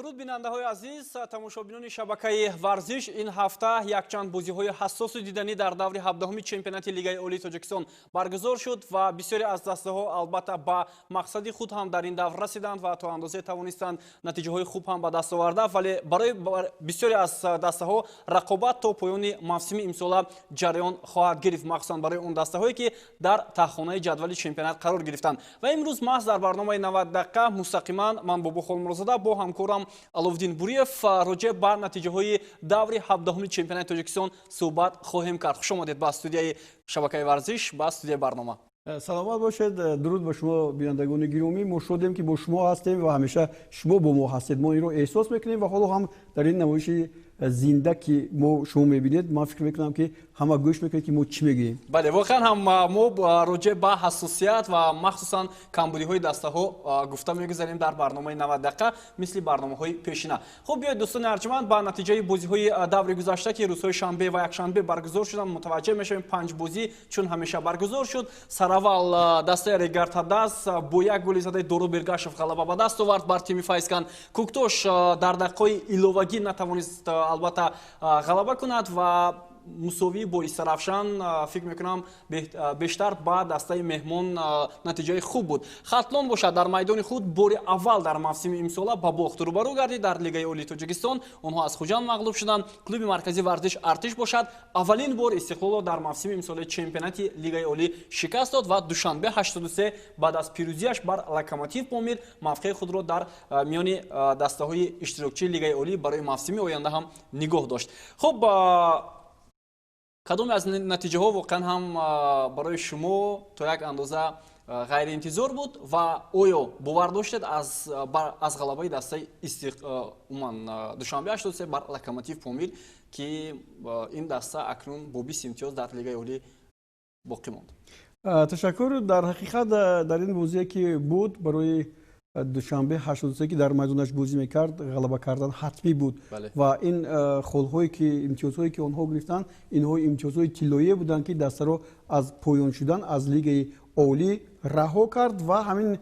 дуруд бинандаҳои азиз, тамошобинони шабакаи варзиш, ин ҳафта якчанд бозиҳои ҳассосу диданӣ дар даври 17-уми чемпионати Лигаи Олии Тоҷикистон баргузор шуд ва бисёре аз дастаҳо албатта ба мақсади худ ҳам дар ин давр расиданд ва то андозе тавонистанд натиҷаҳои хуб ҳам ба даст оварда, вале барои бисёре аз дастаҳо рақобат то поёни мавсими имсола ҷараён хоҳад гирифт, махсусан барои он дастаҳое ки дар таххонаи ҷадвали чемпионат қарор гирифтанд. Ва имрӯз маҳз дар барномаи 90 дақиқа мустақиман ман Бобухол Мурозода бо ҳамкорам Аловдин Буриев роҷеъ ба натиҷаҳои даври 17-уми чемпионати Тоҷикистон суҳбат хоҳем кард. Хуш омадед ба студияи шабакаи варзиш, ба студияи барнома. саломат бошед. дуруд ба шумо бинандагони гиромӣ. мо шодем ки бо шумо ҳастем ва ҳамеша шумо бо мо ҳастед. мо инро эҳсос мекунем ва ҳоло ҳам дар ин намоиши зинда ки мо шумо мебинед, ман фикр мекунам ки ҳама гӯш мекунед ки мо чӣ мегӯем. Бале, воқеан ҳам мо роҷеъ ба ҳассосият ва махсусан камбудиҳои дастаҳо гуфта мегузарем дар барномаи 90 дақиқа мисли барномаҳои пешина. Хуб, биёед дӯстони арҷманд ба натиҷаи бозиҳои даври гузашта ки рӯзҳои шанбе ва якшанбе баргузор шуданд мутаваҷҷеҳ мешавем. 5 бозӣ чун ҳамеша баргузор шуд. Сараввал дастаи Регард Ҳадас бо як голи задаи Доро Бергашев ғалаба ба даст овард бар тими Файзкан. Куктош дар дақиқаҳои иловагӣ натавонист албатта ғалаба кунад ва мусовии бо Исаравшан фикр мекунам бештар ба дастаи меҳмон натиҷаи хуб буд. Хатлон бошад дар майдони худ бори аввал дар мавсими имсола ба бохт рӯбарӯ гардид дар Лигаи Олии Тоҷикистон. Онҳо аз Хуҷанд мағлуб шуданд. Клуби марказии варзиш Артиш бошад аввалин бор Истиқлолро дар мавсими имсолаи чемпионати Лигаи Олӣ шикаст дод ва душанбе 83 баъд аз пирӯзияш бар Локомотив Помир мавқеи худро дар миёни дастаҳои иштирокчии Лигаи Олӣ барои мавсими оянда ҳам нигоҳ дошт. Хуб, кадоме аз натиҷаҳо воқеан ҳам барои шумо то як андоза ғайриинтизор буд ва оё бовар доштед аз ғалабаи дастаи душанбе 83 бар Локомотив Помир ки ин даста акнун бо 20 имтиёз дар Лигаи Олӣ боқӣ монд? ташаккур. дар ҳақиқат дар ин бозие ки буд барои душанбе 83 ки дар майдонаш бозӣ мекард ғалаба кардан ҳатмӣ буд. ва ин холҳое ки имтиёзҳое ки онҳо гирифтанд, инҳо имтиёзҳои тиллоие буданд ки дастаро аз поён шудан аз Лигаи Олӣ раҳо кард ва ҳамин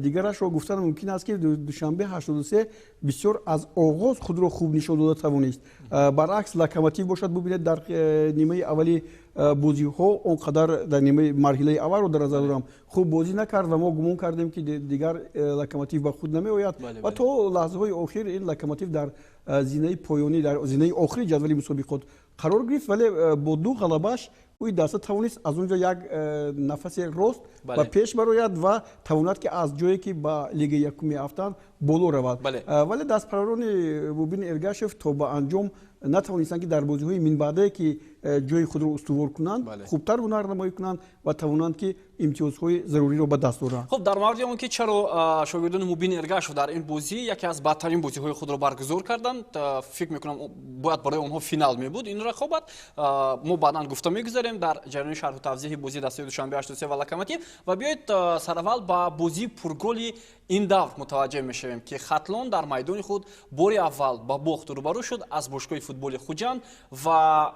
дигарашро гуфтан мумкин аст ки душанбе 83 бисёр аз оғоз худро хуб нишон дода тавонист. баръакс Локомотив бошад бубинед дар нимаи аввали бозиҳо он қадар дар нимаи марҳилаи аввалро дар назар дорам хуб бозӣ накард ва мо гумон кардем ки дигар Локомотив ба худ намеояд ва то лаҳзаҳои охир ин Локомотив дар зинаи поёнӣ дар зинаи охири ҷадвали мусобиқот қарор гирифт, вале бо ду ғалабаш ӯи даста тавонист аз он ҷо як нафасе рост ба пеш барояд ва тавонад ки аз ҷое ки ба Лигаи якуми афтанд боло равад. вале дастпарарони Мубин Эргашев то ба анҷом натавонистанд ки дар бозиҳои минбаъдае ки ҷои худро устувор кунанд хубтар ҳунар намоӣ кунанд ва тавонанд ки имтиёзҳои заруриро ба даст оранд. Хуб, дар мавриди он ки чаро шогирдони Мубин Эргашев дар ин бозӣ яке аз бадтарин бозиҳои худро баргузор карданд, фикр мекунам бояд барои онҳо финал мебуд ин рақобат. мо баъдан гуфта мегузарем дар ҷараёни шарҳу тавзеҳи бозии дастаи душанбе 83 ва Локомотив. Ва биёед сараввал ба бозии пурголи ин давр мутаваҷҷеҳ мешавем ки Хатлон дар майдони худ бори аввал ба бохт рӯбарӯ шуд аз бошгоҳи футболи Хуҷанд ва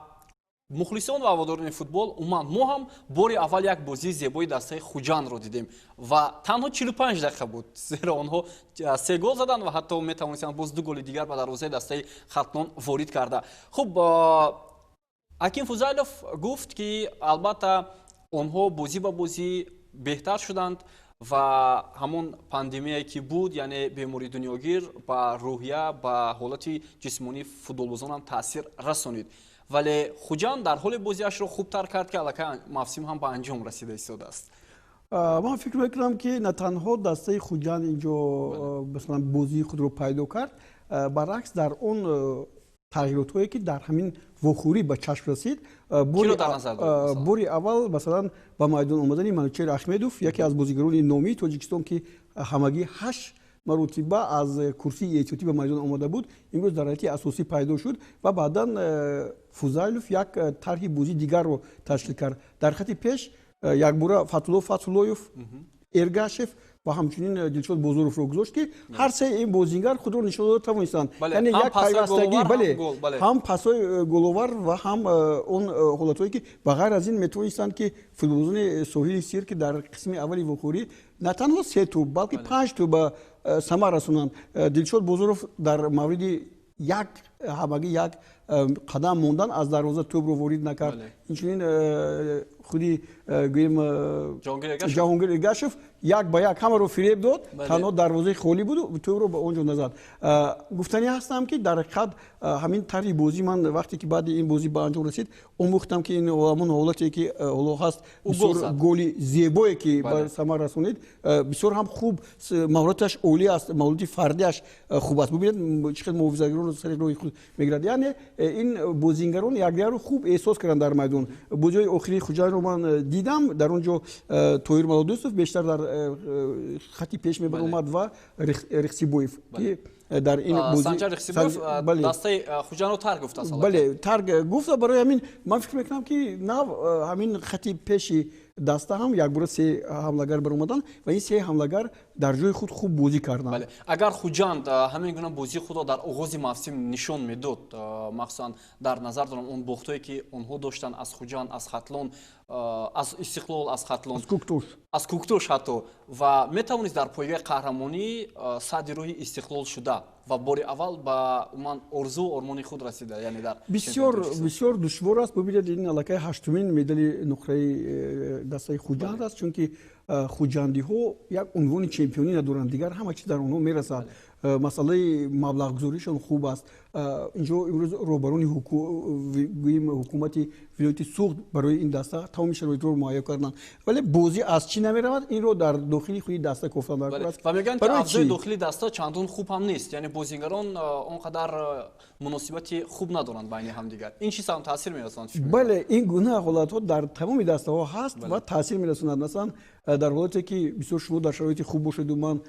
мухлисон ва ҳаводорони футбол умуман мо ҳам бори аввал як бозии зебои дастаи Хуҷандро дидем ва танҳо 45 дақиқа буд, зеро онҳо 3 гол заданд ва ҳатто метавонистанд боз 2 голи дигар ба дарвозаи дастаи Хатлон ворид карда. Хуб, Аким Фузайлов гуфт ки албатта онҳо бозӣ ба бозӣ беҳтар шуданд ва ҳамон пандемияе ки буд, яъне бемории дунёгир ба рӯҳия ба ҳолати ҷисмонии футболбозон ҳам таъсир расонид. вале Хуҷанд дар ҳоли бозиашро хубтар кард ки аллакай мавсим ҳам ба анҷом расида истодааст. ман фикр мекунам ки на танҳо дастаи Хуҷанд инҷо масалан бозии худро пайдо кард, баръакс дар он тағйиротҳое ки дар ҳамин вохӯрӣ ба чашм расид, бори аввал масалан ба майдон омадани Манучер Ахмедов, яке аз бозигарони номии Тоҷикистон ки ҳамагӣ 8 маротиба аз курсии эҳтиётӣ ба майдон омада буд, имрӯз дар ҳайати асосӣ пайдо шуд ва баъдан Фузайлов як тарҳи бозии дигарро ташкил кард. дар хати пеш якбора Фатулло Фатуллоев, Эргашев ва ҳамчунин Дилшод Бозоровро гузошт ки ҳар се ин бозигар худро нишон дода тавонистанд. Яъне як пайвастагӣ, ҳам пасҳои головар ва ҳам он ҳолатҳое ки ба ғайр аз ин метавонистанд ки футболбозони соҳили сир ки дар қисми аввали вохӯрӣ на танҳо 3 тӯб балки 5 тӯб ба самар расонанд. Дилшод Бозоров дар мавриди як ҳамагӣ як қадам мондан аз дарвоза тӯбро ворид накард. Инчунин худи гӯем Ҷаҳонгир Эргашев як ба як ҳамаро фиреб дод, танҳо дарвозаи холӣ буду тӯбро ба он ҷо назад. Гуфтанӣ ҳастам ки дар ҳақиқат ҳамин тарҳи бозӣ ман вақте ки баъди ин бозӣ ба анҷом расид омӯхтам ки ин ҳамон ҳолате ки ҳоло ҳаст бисёр голи зебое ки ба самар расонид бисёр ҳам хуб маҳораташ олӣ аст, маҳорати фардиаш хуб аст. Бубинед чӣ қадр муҳофизатгаронро сари роҳи худ мегирад. Яъне ин бозингарон якдигарро хуб эҳсос карданд дар майдон. Бозиҳои охирии Хуҷандро ман дидам дар он ҷо Тоҳир Малодӯстов бештар дар хати пеш мебаромад ва Рихсибоев ки дар ин бозӣ Санҷар Рихсибоев дастаи Хуҷандро тарк гуфта. Бале, тарк гуфта. Барои ҳамин ман фикр мекунам ки нав ҳамин хати пеши даста ҳам якбора се ҳамлагар баромаданд ва ин се ҳамлагар дар ҷои худ хуб бозӣ карданд. Агар Хуҷанд ҳамин гуна бозии худро дар оғози мавсим нишон медод, махсусан дар назар дорам он бохтое ки онҳо доштанд аз Хуҷанд, аз Хатлон, аз Истиқлол, аз Хатлон, аз Куктош ҳатто, ва метавонист дар пойгаи қаҳрамонӣ садди роҳи Истиқлол шуда ва бори аввал ба уман орзу ормони худ расида. Яъне дар бисёр душвор аст. Бубинед ин аллакай ҳаштумин медали нуқраи дастаи Хуҷанд аст, чунки хуҷандиҳо як унвони чемпионӣ надоранд, дигар ҳама чиз дар онҳо мерасад. Масъалаи маблағгузоришон хуб аст. инҷо имрӯз роҳбарони гӯем ҳукумати вилояти суғд барои ин даста тамоми шароитро муҳайё карданд, вале бозӣ аз чӣ наверавад, инро дар дохили худи даста кофтан. Ва мегӯянд ки авзои дохили даста чандон хуб ҳам нест, яъне бозингарон он қадар муносибати хуб надоранд байни ҳамдигар. ин чиз ҳам таъсир мерасонад? Бале, ин гуна ҳолатҳо дар тамоми дастаҳо ҳаст ва таъсир мерасонад. Масалан, дар ҳолате ки бисёр шумо дар шароити хуб бошеду ман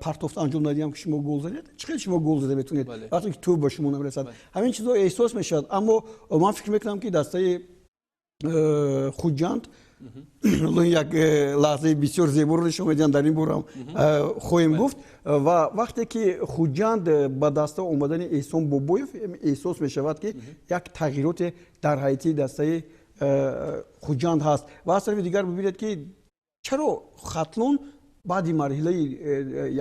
партофт анҷом надиҳам ки шумо гол задед, чӣ қадр шумо гол зада метавонед вақте ки тӯб ба шумо намерасад. ҳамин чизҳо эҳсос мешавад. Аммо ман фикр мекунам ки дастаи Хуҷанд як лаҳзаи бисёр зеборо нишон медиҳанд, дар ин борам хоҳем гуфт. ва вақте ки Хуҷанд ба даста омадани Эҳсон Бобоев эҳсос мешавад ки як тағйироте дар ҳайати дастаи Хуҷанд ҳаст. ва аз тарафи дигар бибинед ки чаро Хатлон баъди марҳилаи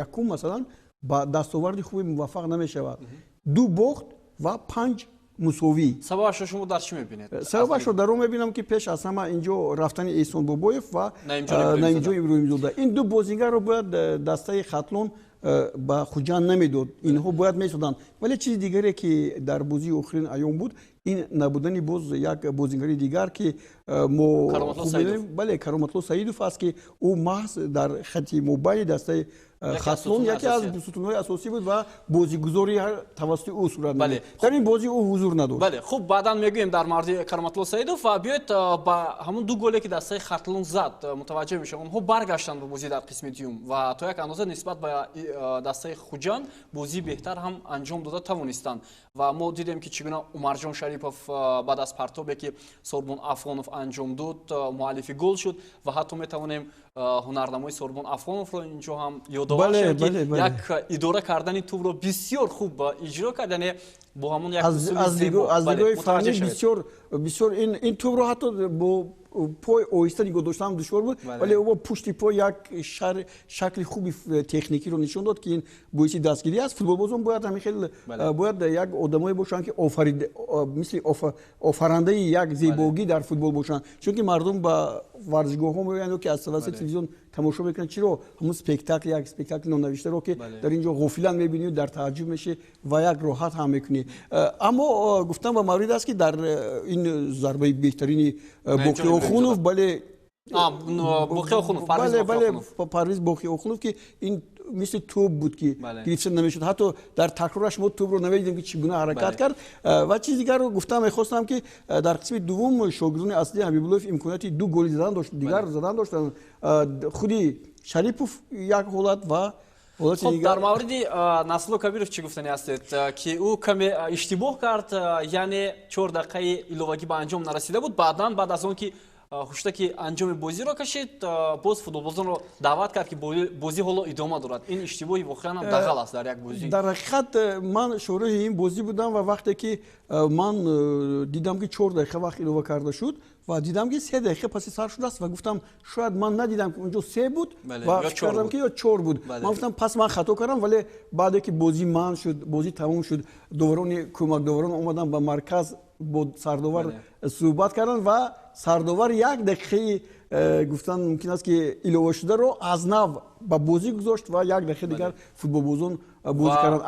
якум масалан ба дастоварди хуби муваффақ намешавад. 2 бохт ва 5 мусовӣ. Сабабашро шумо дар чӣ мебинед? Сабабашро дар он мебинам ки пеш аз ҳама инҷо рафтани Эҳсон Бобоев ва Наимҷон Иброҳимзода. Ин ду бозингарро бояд дастаи Хатлон ба Хуҷанд намедод. Инҳо бояд месоданд. Вале чизи дигаре ки дар бозии охирин аён буд, ин набудани боз як бозингари дигар ки мо Кароматло Саидов аст ки ӯ маҳз дар хати мобайни дастаи Хатлон яке аз сутунҳои асосӣ буд ва бозигузори тавассути ӯ сурат мегирд. дар ин бозӣ ӯ ҳузур надошт. Бале, хуб, баъдан мегӯем дар мавриди Кароматло Саидов ва биёед ба ҳамон ду голе ки дастаи Хатлон зад мутаваҷҷеҳ мешавем. Онҳо баргаштанд ба бозӣ дар қисми дуюм ва то як андоза нисбат ба дастаи Хуҷанд бозӣ беҳтар ҳам анҷом дода тавонистанд. ва мо дидем ки чӣ гуна Умарҷон Шарипов баъд аз партобе ки Сорбон Афғонов анҷом дод муаллифи гол шуд ва ҳатто метавонем ҳунарнамои Сорбон Афғоновро инҷо ҳам ёдовар шавем ки як идора кардани тӯбро бисёр хуб иҷро кард, яъне бо ҳамон як аз дигоҳи фанӣ бисёр ин тӯбро ҳатто бо пой оҳиста нигоҳ доштан душвор буд, вале ӯ бо пушти пой як шакли хуби техникиро нишон дод ки ин боиси дастгирӣ аст. Футболбозон бояд ҳамин хел бояд як одамое бошанд ки мисли офарандаи як зебогӣ дар футбол бошанд, чунки мардум ба варзишгоҳҳо меоянд ки аз тавассути телевизион тамошо мекунанд. чиро ҳамун спектакл як спектакли нонавиштаро ки дар ин ҷо ғофилан мебинӣ, дар тааҷҷуб мешӣ ва як роҳат ҳам мекунӣ. Аммо гуфтан ба маврид аст ки дар ин зарбаи беҳтарини Боқиохунов, Парвиз Боқиохунов ки ин мисли тӯб буд ки гирифта намешуд. ҳатто дар такрораш мо тӯбро намедидем ки чӣ гуна ҳаракат кард. ва чизи дигарро гуфтам мехостам ки дар қисми дуввум шогирдони аслии Ҳабибуллоев имконияти 2 голи задан дошт, дигар задан доштанд. худи Шарипов як ҳолат ва дар мавриди Насрулло Кабиров чӣ гуфтанӣ ҳастед ки ӯ каме иштибоҳ кард, яъне 4 дақиқаи иловагӣ ба анҷом нарасида буд. Баъдан баъд аз он ки хуштаки анҷоми бозиро кашид, боз футболбозонро даъват кард ки бозӣ ҳоло идома дорад. ин иштибоҳи воқеан ҳам дағал аст дар як бозӣ. дар ҳақиқат ман шоҳрои ин бозӣ будам ва вақте ки ман дидам ки 4 дақиқа вақт илова карда шуд, و دیدم که 3 دقیقه پس سر شده است و گفتم شاید من ندیدم که اونجا 3 بود بله. و یا فکر 4 کردم بود. که یا 4 بود. بله. من گفتم پس من خطا کردم، ولی بعد که بازی مان شد، بازی تموم شد، دوران کمک دوران اومدن به مرکز با سرداور صحبت کردن و سرداور 1 دقیقه گفتن ممکن است که ایلوه شده رو از نو به بازی گذاشت و 1 دقیقه دیگر فوتبال بازون بازی کردن.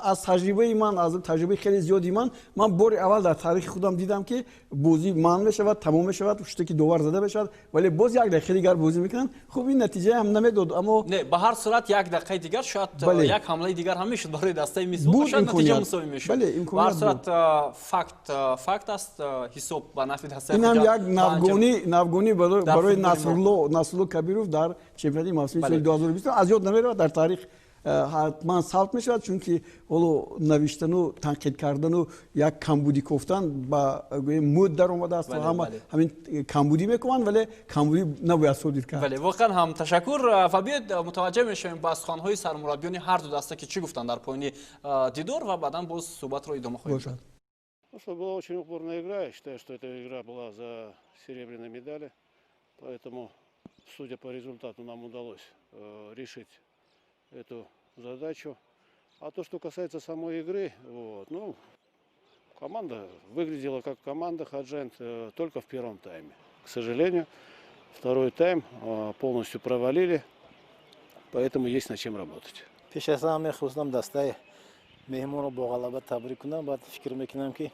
از تجربه من، از تجربه خیلی زیادی من بار اول در تاریخ خودم دیدم که بازی مان بشود، تمام بشود، پشت که داور زده بشود، ولی باز 1 دقیقه دیگر بازی میکنن. خب این نتیجه هم نمیداد، اما نه به هر صورت 1 دقیقه دیگر شاید یک حمله دیگر هم میشد برای دسته میزبان، بود شاید نتیجه مساوی میشد. بله به امکانیت هر صورت فکت است، حساب به نفع دسته این هم یک نوگونی برای نصرالله کبیروف در چمپیونات موسمی سال 2020 از یاد نمیره، در تاریخ حتما ثبت میشود، چون که نوشتن و تنقید کردن و یک کمبودی گفتن با مود در اومده است و همین کمبودی میکنن، ولی کمبودی نباید صادر کرد. بله واقعا هم تشکر. و بیاید متوجه میشیم بازخوان‌های سرمربیان هر دو دسته که چی گفتن در پایان دیدار و بعدا باز صحبت رو ادامه خواهیم داد. Ну что, была очень упорная игра. Я считаю, что эта игра была за серебряные медали. Поэтому, судя по результату, нам удалось решить эту задачу. А то, что касается самой игры, ну, команда выглядела как команда Хаджент только в первом тайме. К сожалению, второй тайм полностью провалили, поэтому есть над чем работать. پیش از همه خواستم دسته مهمون رو با غلبه تبریک کنم. بعد فکر میکنم که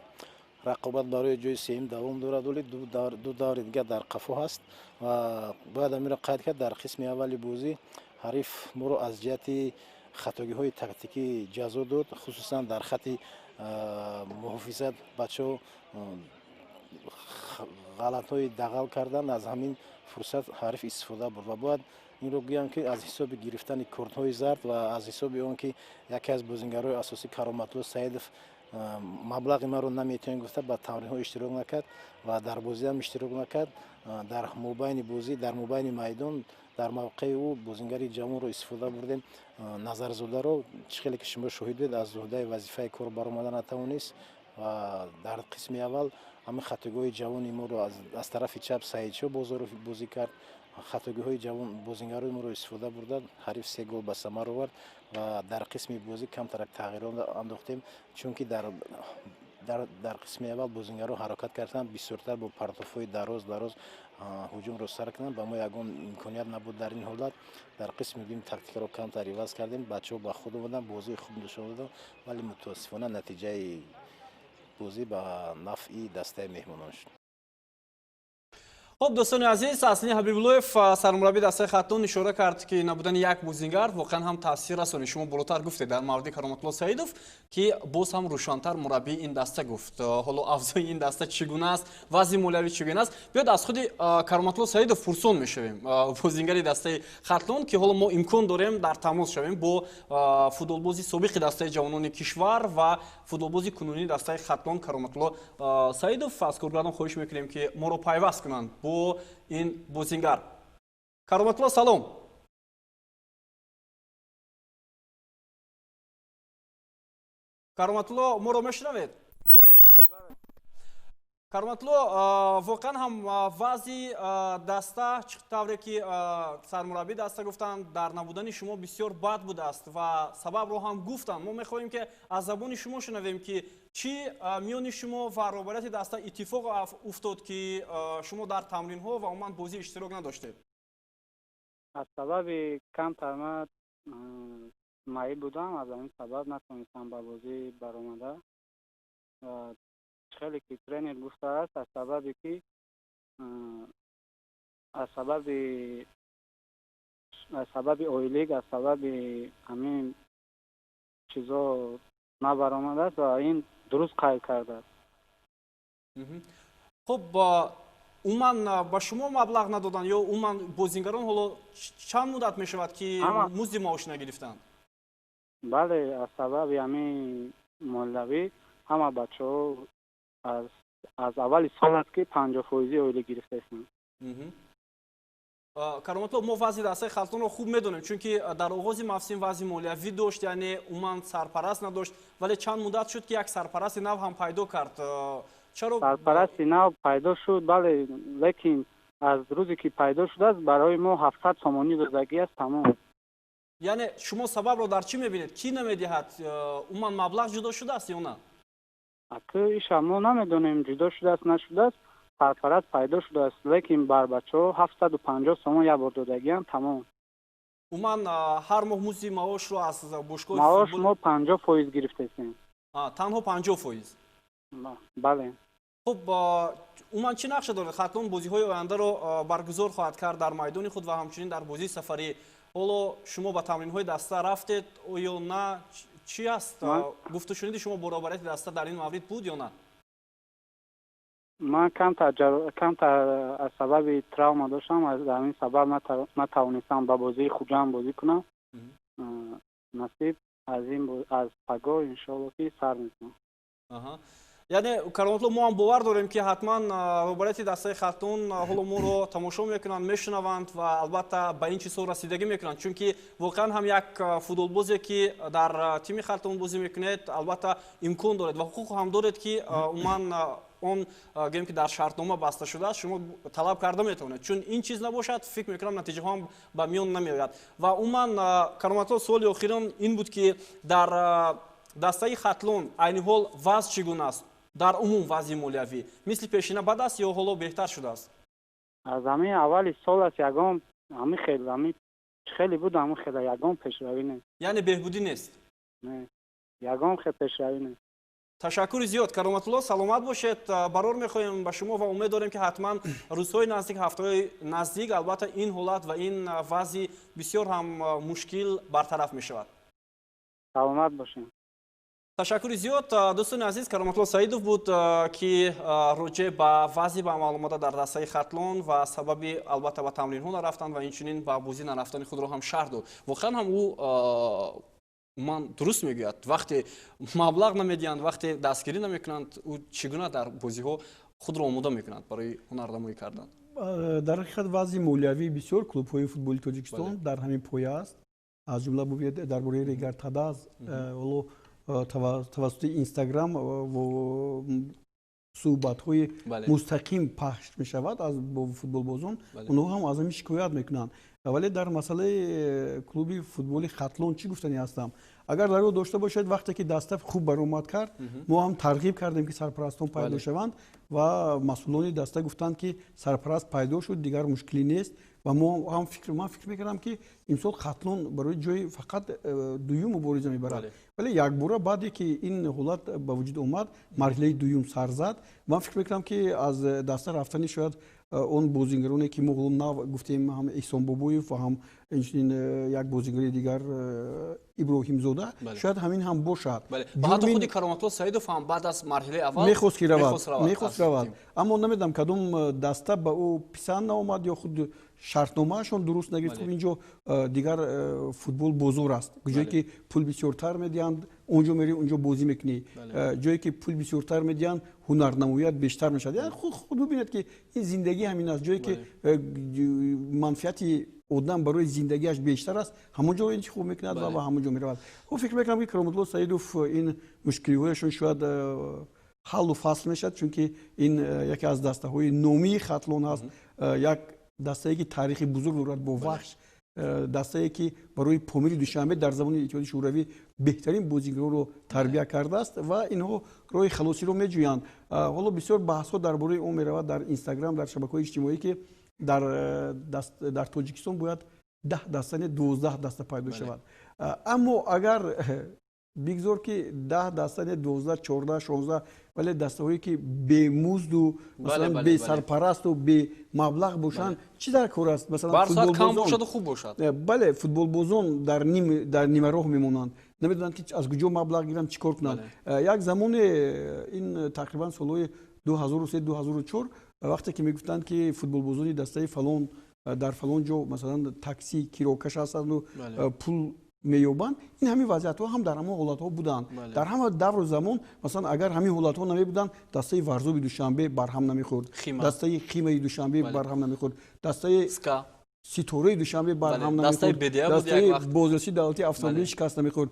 رقابت برای جای سوم دوام دارد، ولی دو دور دیگه در قفو هست و باید امیر قید کرد در قسم اولی بازی حریف ما رو از جهت خطاگی های تاکتیکی جزا داد، خصوصا در خط محافظت بچه‌ها غلط های دغل کردن، از همین فرصت حریف استفاده برد و باید این رو گویم که از حساب گرفتن کارت‌های زرد و از حساب اون که یکی از بازیگرای اساسی کرامت‌الله سعیدов مبلغ ما رو نمیتونه گفته با تمرین‌ها اشتراک نکرد و در بازی هم اشتراک نکرد. در مابین بازی، در مابین میدان، در موقع او بازیگری جوان رو استفاده بردیم. نظرزاده رو خیلی که شما شاهد بودید از عهده وظیفه کار برآمدن نتوانست و در قسم اول همین خطاگاه جوان ما رو از طرف چپ سعیدشاه بازی کرد. خطاگی های جوان بازیگرای ما رو استفاده بردن، حریف 3 گل به ثمر آورد و در قسم بازی کمتر تغییرات انداختیم، چون که در قسم اول بازیگرا حرکت کردن بسیارتر با پرتافای دراز هجوم رو سر کردن. با ما یگان امکانیت نبود در این حالت. در قسم دوم تاکتیک رو کمتر عوض کردیم، بچه‌ها با خود اومدن بازی خوب نشون دادن، ولی متاسفانه نتیجه بازی به نفع دسته مهمانان شد. خب دوستان عزیز، حسنی حبیب‌اللهیف سرمربی دسته خطون اشاره کرد که نبودن یک بازیگر واقعا هم تاثیر رسونه. شما بالاتر گفتید در مورد کرامت‌الله سعیدов که باز هم روشن‌تر مربی این دسته گفت. حالا افزای این دسته چگونه است، وضع مولوی چگونه است، بیاد از خود کرامت‌الله سعیدов پرسون میشویم، بازیگری دسته خطون که حالا ما امکان داریم در تماس شویم با فوتبالبازی سابق دسته جوانان کشور و فوتبالبازی کنونی دسته خطون کرامت‌الله سعیدов. از کارگردان خواهش میکنیم که ما رو پیوست کنند با این بازیگر. کرامت‌الله سلام. کرامت‌الله ما رو میشنوید؟ بله. کرامت‌الله واقعا هم وضع دسته چطوری که سرمربی دسته گفتن در نبودن شما بسیار بد بوده است و سبب رو هم گفتن. ما میخواهیم که از زبان شما شنویم که چی میان شما و رابطه دسته اتفاق افتاد که شما در تمرین ها و عموما بازی اشتراک نداشتید؟ از سبب کم ترمت مایی بودم، از این سبب نتونستم به بازی برآمده. خیلی که ترینر گفته است از سببی که از سبب اویلیگ، از سبب همین چیزا نبرآمده است و این درست قید کرده است. خب عموما با شما مبلغ ندادن یا عموما بازیگران حالا چند مدت می شود که مزد معاش نگرفتند؟ بله از سبب همین مولوی همه بچه ها از اول سال است که 50% اویلی گرفته هستند. کرامت‌الله ما وضع دسته خطون رو خوب میدونیم، چون که در آغاز موسم وضع مالیوی داشت، یعنی عموما سرپرست نداشت، ولی چند مدت شد که یک سرپرست نو هم پیدا کرد. чаро сарпарасти нав пайдо шуд, бале, лекин аз рӯзе ки пайдо шудааст барои мо 700 сомонӣ додагӣ аст тамом. яъне шумо сабабро дар чӣ мебинед? Кӣ намедиҳад? Умуман маблағ ҷудо шудааст ё на? Акы иша мо намедонем ҷудо шудааст нашудааст, сарпараст пайдо шудааст, лекин бар бачаҳо 750 сомон як бор додагианд тамом. Умуман ҳар моҳ музди маошро аз бошгоҳи маош футбол мо 50% гирифтесем. танҳо 50%. Бале. хуб, умуман чӣ нақша доред? Хатлон бозиҳои ояндаро баргузор хоҳад кард дар майдони худ ва ҳамчунин дар бозии сафарӣ. ҳоло шумо ба тамринҳои даста рафтед ё на? Чӣ аст? гуфтушуниди шумо бо роҳбарияти даста дар ин маврид буд ё на? ман камтар аз сабаби травма доштам, аз ҳамин сабаб натавонистам ба бозии хуҷам бозӣ кунам. насиб аз паго иншоалло ки сар мекунам. яъне кароматло, мо ҳам бовар дорем ки ҳатман роҳбарияти дастаи Хатлон ҳоло моро тамошо мекунанд, мешунаванд ва албатта ба ин чизҳо расидагӣ мекунанд, чунки воқеан ҳам як футболбозе ки дар тими Хатлон бозӣ мекунед, албатта имкон доред ва ҳуқуқ ҳам доред ки умуман он гем ки дар шартнома баста шудааст шумо талаб карда метавонед. Чун ин чиз набошад, фикр мекунам натиҷаҳо ҳам ба миён намеояд. ва умуман кароматло, суоли охирон ин буд ки дар дастаи Хатлон айни ҳол вазъ чӣ гуна аст? дар умум вазъи молиявӣ мисли пешина бад аст ё ҳоло беҳтар шудааст? аз ҳамин аввали сол аст ягон хеле буд, ҳамин хеле ягон пешравӣ нест. яъне беҳбудӣ нест? Не, ягон хел пешравӣ нест. ташаккури зиёд. Кароматулло, саломат бошед. Барор мехоҳем ба шумо ва умед дорем ки ҳатман рӯзҳои наздик, ҳафтаҳои наздик албатта ин ҳолат ва ин вазъи бисёр ҳам мушкил бартараф мешавад. саломат бошем. ташаккури зиёд. дӯстони азиз, Кароматулло Саидов буд ки роҷеъ ба вазъи ба амал омада дар дастаи Хатлон ва сабаби албатта ба тамринҳо нарафтан ва инчунин ба бозӣ нарафтани худро ҳам шарҳ дод. Воқеан ҳам ӯ ман дуруст мегӯяд, вақте маблағ намедиҳанд, вақте дастгирӣ намекунанд, ӯ чӣ гуна дар бозиҳо худро омода мекунанд барои ҳунарнамоӣ кардан? дар ҳақиқат вазъи молиявии бисёр клубҳои футболи Тоҷикистон дар ҳамин поя аст. аз ҷумла бубояд дар бораи Регартадаз ҳоло тавассути Инстаграм суҳбатҳои мустақим пахш мешавад аз футболбозон, онҳо ҳам аз ҳамин шикоят мекунанд. вале дар масъалаи клуби футболи Хатлон чӣ гуфтанӣ ҳастам? агар даро дошта бошед, вақте ки даста хуб баромад кард, мо ҳам тарғиб кардем ки сарпарастон пайдо шаванд ва масъулони даста гуфтанд ки сарпараст пайдо шуд, дигар мушкилӣ нест. ва мо ҳам ман фикр мекардам ки имсол Хатлон барои ҷои фақат дуюм мубориза мебарад. вале якбора баъде ки ин ҳолат ба вуҷуд омад, марҳилаи дуюм сар зад. ман фикр мекардам ки аз даста рафтани шояд он бозингароне ки мо нав гуфтем, ҳам Эҳсон Бобоев ва ҳам инчунин як бозингари дигар Иброҳимзода, шояд ҳамин ҳам бошад. ҳатто худи Кароматулло Саидов ҳам баъд аз марҳилаи аввал мехост равад, аммо намедонам кадом даста ба ӯ писанд наомад ё худ шартномаашон дуруст нагирифт. инҷо дигар футбол бозор аст, ҷое ки пул бисёртар медиҳанд, онҷо мери онҷо бозӣ мекунӣ. ҷое ки пул бисёртар медиҳанд, ҳунарнамоият бештар мешавад. яъне худ бибинед ки ин зиндагӣ ҳамин аст. ҷое ки манфиати одам барои зиндагиаш бештар аст, ҳамон ҷоро интихоб мекунад ва ба ҳамон ҷо меравад. фикр мекунам ки Кароматулло Саидов ин мушкилиҳояшон шояд ҳаллу фасл мешавад, чунки ин яке аз дастаҳои номии Хатлон аст. як дастае ки таърихи бузург дорад бо вахш, дастае ки барои Помири Душанбе дар замони Иттиҳоди Шӯравӣ беҳтарин бозигароро тарбия кардааст ва инҳо роҳи халосиро меҷӯянд. ҳоло бисёр баҳсҳо дар бораи он меравад дар Инстаграм, дар шабакаҳои иҷтимоӣ ки дар Тоҷикистон бояд 10 даста не 12 даста пайдо шавад. аммо агар бигзор ки 10 даста не 12, 14, 16, вале дастаҳое ки бемузду масалан бесарпарасту бемаблағ бошанд, чӣ дар кор аст? Масалан бале футболбозон дар нимароҳ мемонанд, намедонанд ки аз куҷо маблағ гиранд, чӣ кор кунанд. як замоне ин тақрибан солҳои 2003-2004 вақте ки мегуфтанд ки футболбозони дастаи фалон дар фалон ҷо масалан такси кирокаш ҳастанду пул меёбанд, ин ҳамин вазъиятҳо ҳам дар ҳамон ҳолатҳо буданд. дар ҳама давру замон масалан агар ҳамин ҳолатҳо намебуданд, дастаи Варзоби Душанбе барҳам намехӯрд, дастаи Химаи Душанбе барҳам намехӯрд, дастаи Ситораи Душанбе барҳам намехӯрд, дастаи Бозрасии давлатии автомобилӣ шикаст намехӯрд.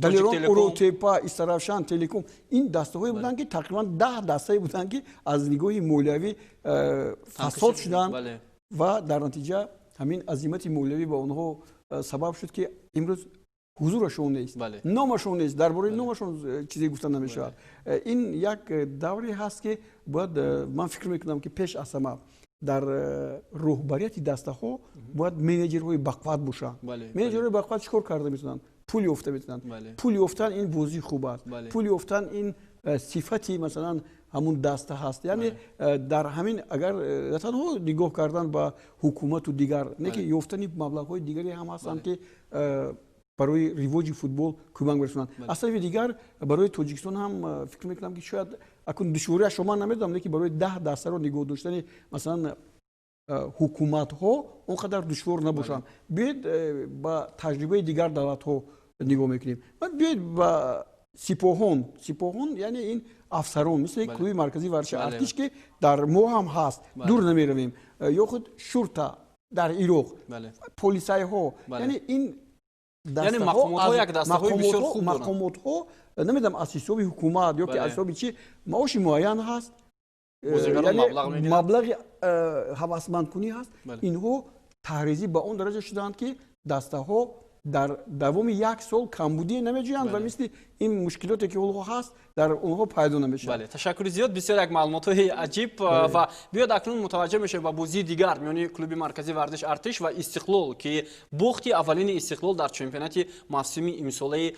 далерон Телеком. уротепа истаравшан телеком ин дастаҳое буданд ки тақрибан 10 дастае буданд ки аз нигоҳи молиявӣ фасод шуданд ва дар натиҷа ҳамин азимати молиявӣ ба онҳо сабаб шуд ки имрӯз ҳузурашон нест, номашон нест, дар бораи номашон чизе гуфта намешавад. Ин як давре ҳаст ки бояд, ман фикр мекунам ки пеш аз ҳама дар роҳбарияти дастаҳо бояд менеҷерҳои бақувват бошанд. Менеҷерҳои бақувват чӣ кор карда метавонанд? Пул ёфта метавонанд. Пул ёфтан ин бозии хуб аст. Пул ёфтан ин сифати масалан ҳамун даста ҳаст. Яъне дар ҳамин агар на танҳо нигоҳ кардан ба ҳукумату дигар, не ки ёфтани маблағҳои дигаре ҳам ҳастанд ки барои ривоҷи футбол кӯмак мерасонанд. Аз тарафи дигар барои Тоҷикистон ҳам фикр мекунам ки шояд акун душвориашро ман намедонам, лекин барои 10 дастаро нигоҳ доштани масалан ҳукуматҳо он қадар душвор набошанд. Биёед ба таҷрибаи дигар давлатҳо нигоҳ мекунем. Биёед ба сипоҳон, яъне ин афсарон мисли клуби марказии варзиши артиш ки дар мо ҳам ҳаст, дур намеравем, ё худ шурта дар Ироқ, полисайҳо, яъне ин мақомотҳо намедонам аз ҳисоби ҳукумат ё ки аз ҳисоби чӣ маоши муайян ҳаст, маблағи ҳавасмандкунӣ ҳаст. Инҳо таҳризӣ ба он дараҷа шудаанд ки дастаҳо дар давоми як сол камбудие намеҷӯянд ва мисли ин мушкилоте ки ҳоло ҳаст дар онҳо пайдо намешавад. Ташаккури зиёд, бисёр як маълумотҳои аҷиб. Ва биёд акнун мутаваҷҷеҳ мешавем ба бозии дигар миёни клуби марказии варзиш артиш ва Истиқлол ки бохти аввалини Истиқлол дар чемпионати мавсими имсолаи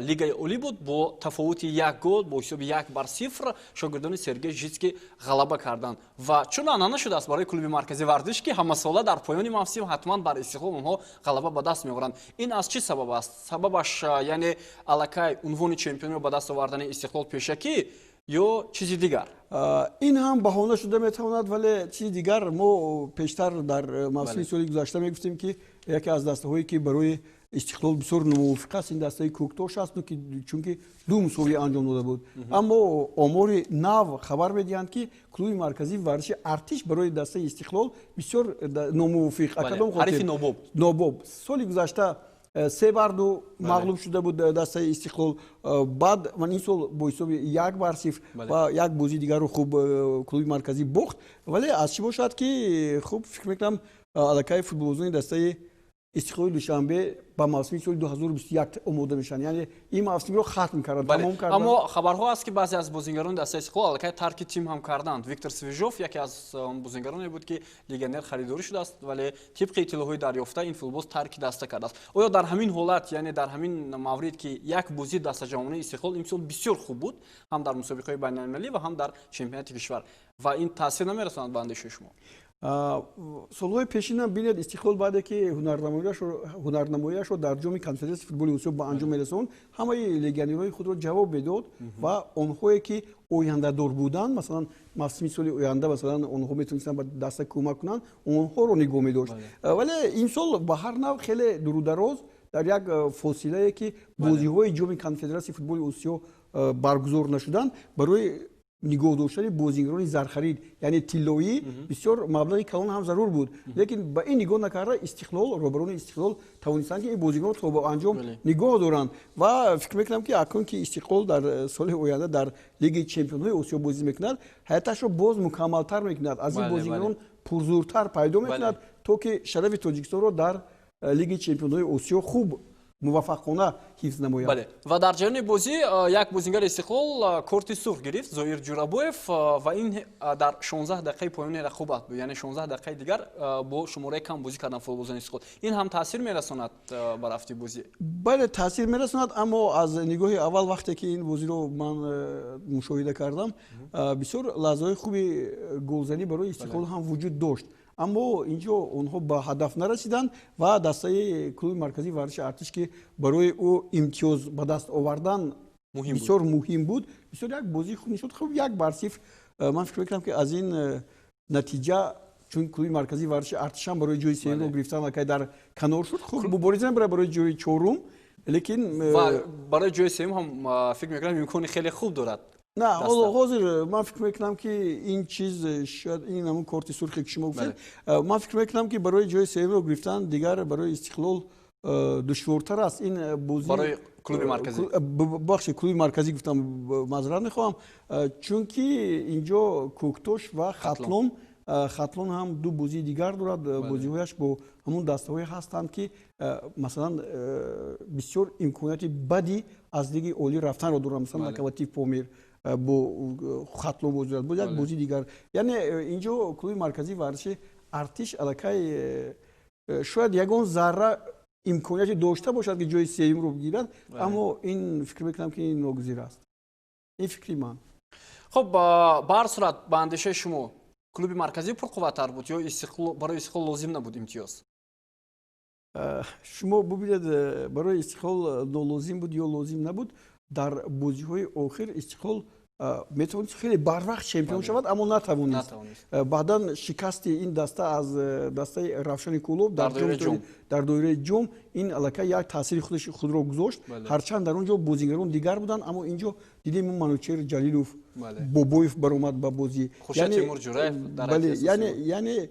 лигаи олӣ буд. Бо тафовути 1 гол бо ҳисоби 1-0 шогирдони Сергей Житский ғалаба карданд. Ва чун анъана шудааст барои клуби марказии варзиш ки ҳамасола дар поёни мавсим ҳатман бар Истиқлол онҳо ғалаба ба даст меоранд. Ин аз чӣ сабаб аст? Сабабаш яъне аллакай унвони чемпиониро ба даст овардани Истиқлол пешакӣ ё чизи дигар? Ин ҳам баҳона шуда метавонад, вале чизи дигар. Мо пештар дар мавсими соли гузашта мегуфтем ки яке аз дастаҳое ки барои Истиқлол бисёр номувофиқ аст ин дастаи Кӯктош аст, чунки 2 мусовиа анҷом дода буд. Аммо омори нав хабар медиҳанд ки клуби марказии варзиши артиш барои дастаи Истиқлол бисёр номувофиқ, ҳарифи нобоб. Соли гузашта 3 барду мағлуб шуда буд дастаи Истиқлол. Баъд ман ин сол бо ҳисоби 1-0 ва як бозии дигарро хуб клуби марказӣ бохт. Вале аз чӣ бошад ки хуб фикр мекунам аллакай футболбозони дастаи Истиқлоли Душанбе ба мавсими соли 2021 омода мешаванд. Яъне ин мавсимро хатм карданд, тамом карданд. Аммо хабарҳо аст ки баъзе аз бозингарони дастаи Истиқлол аллакай тарки тим ҳам карданд. Виктор Свежов яке аз бозингароне буд ки легионер харидорӣ шудааст, вале тибқи иттилоъҳои дарёфта ин футболбоз тарки даста кардааст. Оё дар ҳамин ҳолат, яъне дар ҳамин маврид ки як бозии дастаҷамонии Истиқлол имсол бисёр хуб буд, ҳам дар мусобиқаҳои байналмилалӣ ва ҳам дар чемпионати кишвар, ва ин таъсир намерасонад ба андешаи шумо? Солҳои пешинам бинед Истиқлол баъде ки ҳунарнамояшро дар ҷоми конфедератсияи футболи Осиё ба анҷом мерасонд, ҳамаи легионерҳои худро ҷавоб медод ва онҳое ки ояндадор буданд, масалан мавсими соли оянда масалан онҳо метавонистанд ба даста кӯмак кунанд, онҳоро нигоҳ медошт. Вале имсол ба ҳар нав хеле дурудароз дар як фосилае ки бозиҳои ҷоми конфедератсияи футболи Осиё баргузор нашуданд, барои нигоҳ доштани бозингарони зархарид, яъне тиллоӣ бисёр маблағи калон ҳам зарур буд. Лекин ба ин нигоҳ накарда Истиқлол, роҳбарони Истиқлол тавонистанд ки ин бозингаронро то ба анҷом нигоҳ доранд. Ва фикр мекунам ки акнун ки Истиқлол дар соли оянда дар Лигаи Чемпионҳои Осиё бозӣ мекунад, ҳаяташро боз мукаммалтар мекунад, аз ин бозингарон пурзуртар пайдо мекунад, то ки шарафи Тоҷикистонро дар Лигаи Чемпионҳои Осиё хуб муваффақона ҳифз намояд. Ва дар ҷараёни бозӣ як бозингари Истиқлол корти сурх гирифт, Зоир Ҷурабоев, ва ин дар 16 дақиқаи поёни рақобат буд, яъне 16 дақиқаи дигар бо шумораи кам бозӣ кардан футболбозони Истиқлол. Ин ҳам таъсир мерасонад ба рафти бозӣ? Бале, таъсир мерасонад, аммо аз нигоҳи аввал вақте ки ин бозиро ман мушоҳида кардам, бисёр лаҳзаҳои хуби голзанӣ барои Истиқлол ҳам вуҷуд дошт. Аммо инҷо онҳо ба ҳадаф нарасиданд ва дастаи клуби марказии варзиши артиш ки барои ӯ имтиёз ба даст овардан бисёр муҳим буд, бисёр як бозии хуб нишод. Хуб 1-0 ман фикр мекунам ки аз ин натиҷа, чун клуби марказии варзиши артишам барои ҷои сеюмро гирифтан акай дар канор шуд. Хуб мубориза мебарад барои ҷои чорум, лекин барои ҷои сеюм ҳам фикр мекунам имкони хеле хуб дорад. Не, ҳозир ман фикр мекунам ки ин чиз шояд ин ҳамун корти сурхе ки шумо гуфтед, ман фикр мекунам ки барои ҷои сеюмро гирифтан дигар барои Истиқлол душвортар аст ин бозӣ барои клуби марказӣ. бахши клуби марказӣ гуфтам, маъзарат мехоҳам, чунки инҷо Коктош ва Хатлон ҳам ду бозии дигар дорад. бозиҳояш бо ҳамун дастаҳое ҳастанд ки масалан бисёр имконияти бади аз лиги олӣ рафтанро дорад. Масалан Локомотив Помир бо Хатлон бозӣ дорад, бо як бозии дигар. Яъне инҷо клуби марказии варзиши Артиш аллакай шояд ягон зарра имконияти дошта бошад ки ҷои сеюмро бигирад, аммо ин фикр мекунам ки ногузир аст. ин фикри ман. хуб ба ҳар сурат ба андешаи шумо клуби марказӣ пурқувваттар буд ё барои Истиқлол лозим набуд имтиёз? шумо бубинед, барои Истиқлол нолозим буд ё лозим набуд. дар бозиҳои охир Истиқлол метавонист хеле барвақт чемпион шавад, аммо натавонист. баъдан шикасти ин даста аз дастаи Равшани Кулов дар доираи ҷом ин аллакай як таъсири худро гузошт. ҳарчанд дар он ҷо бозигарон дигар буданд, аммо ин ҷо дидем Манучер Ҷалилов, Бобоев баромад ба бозӣ. яъне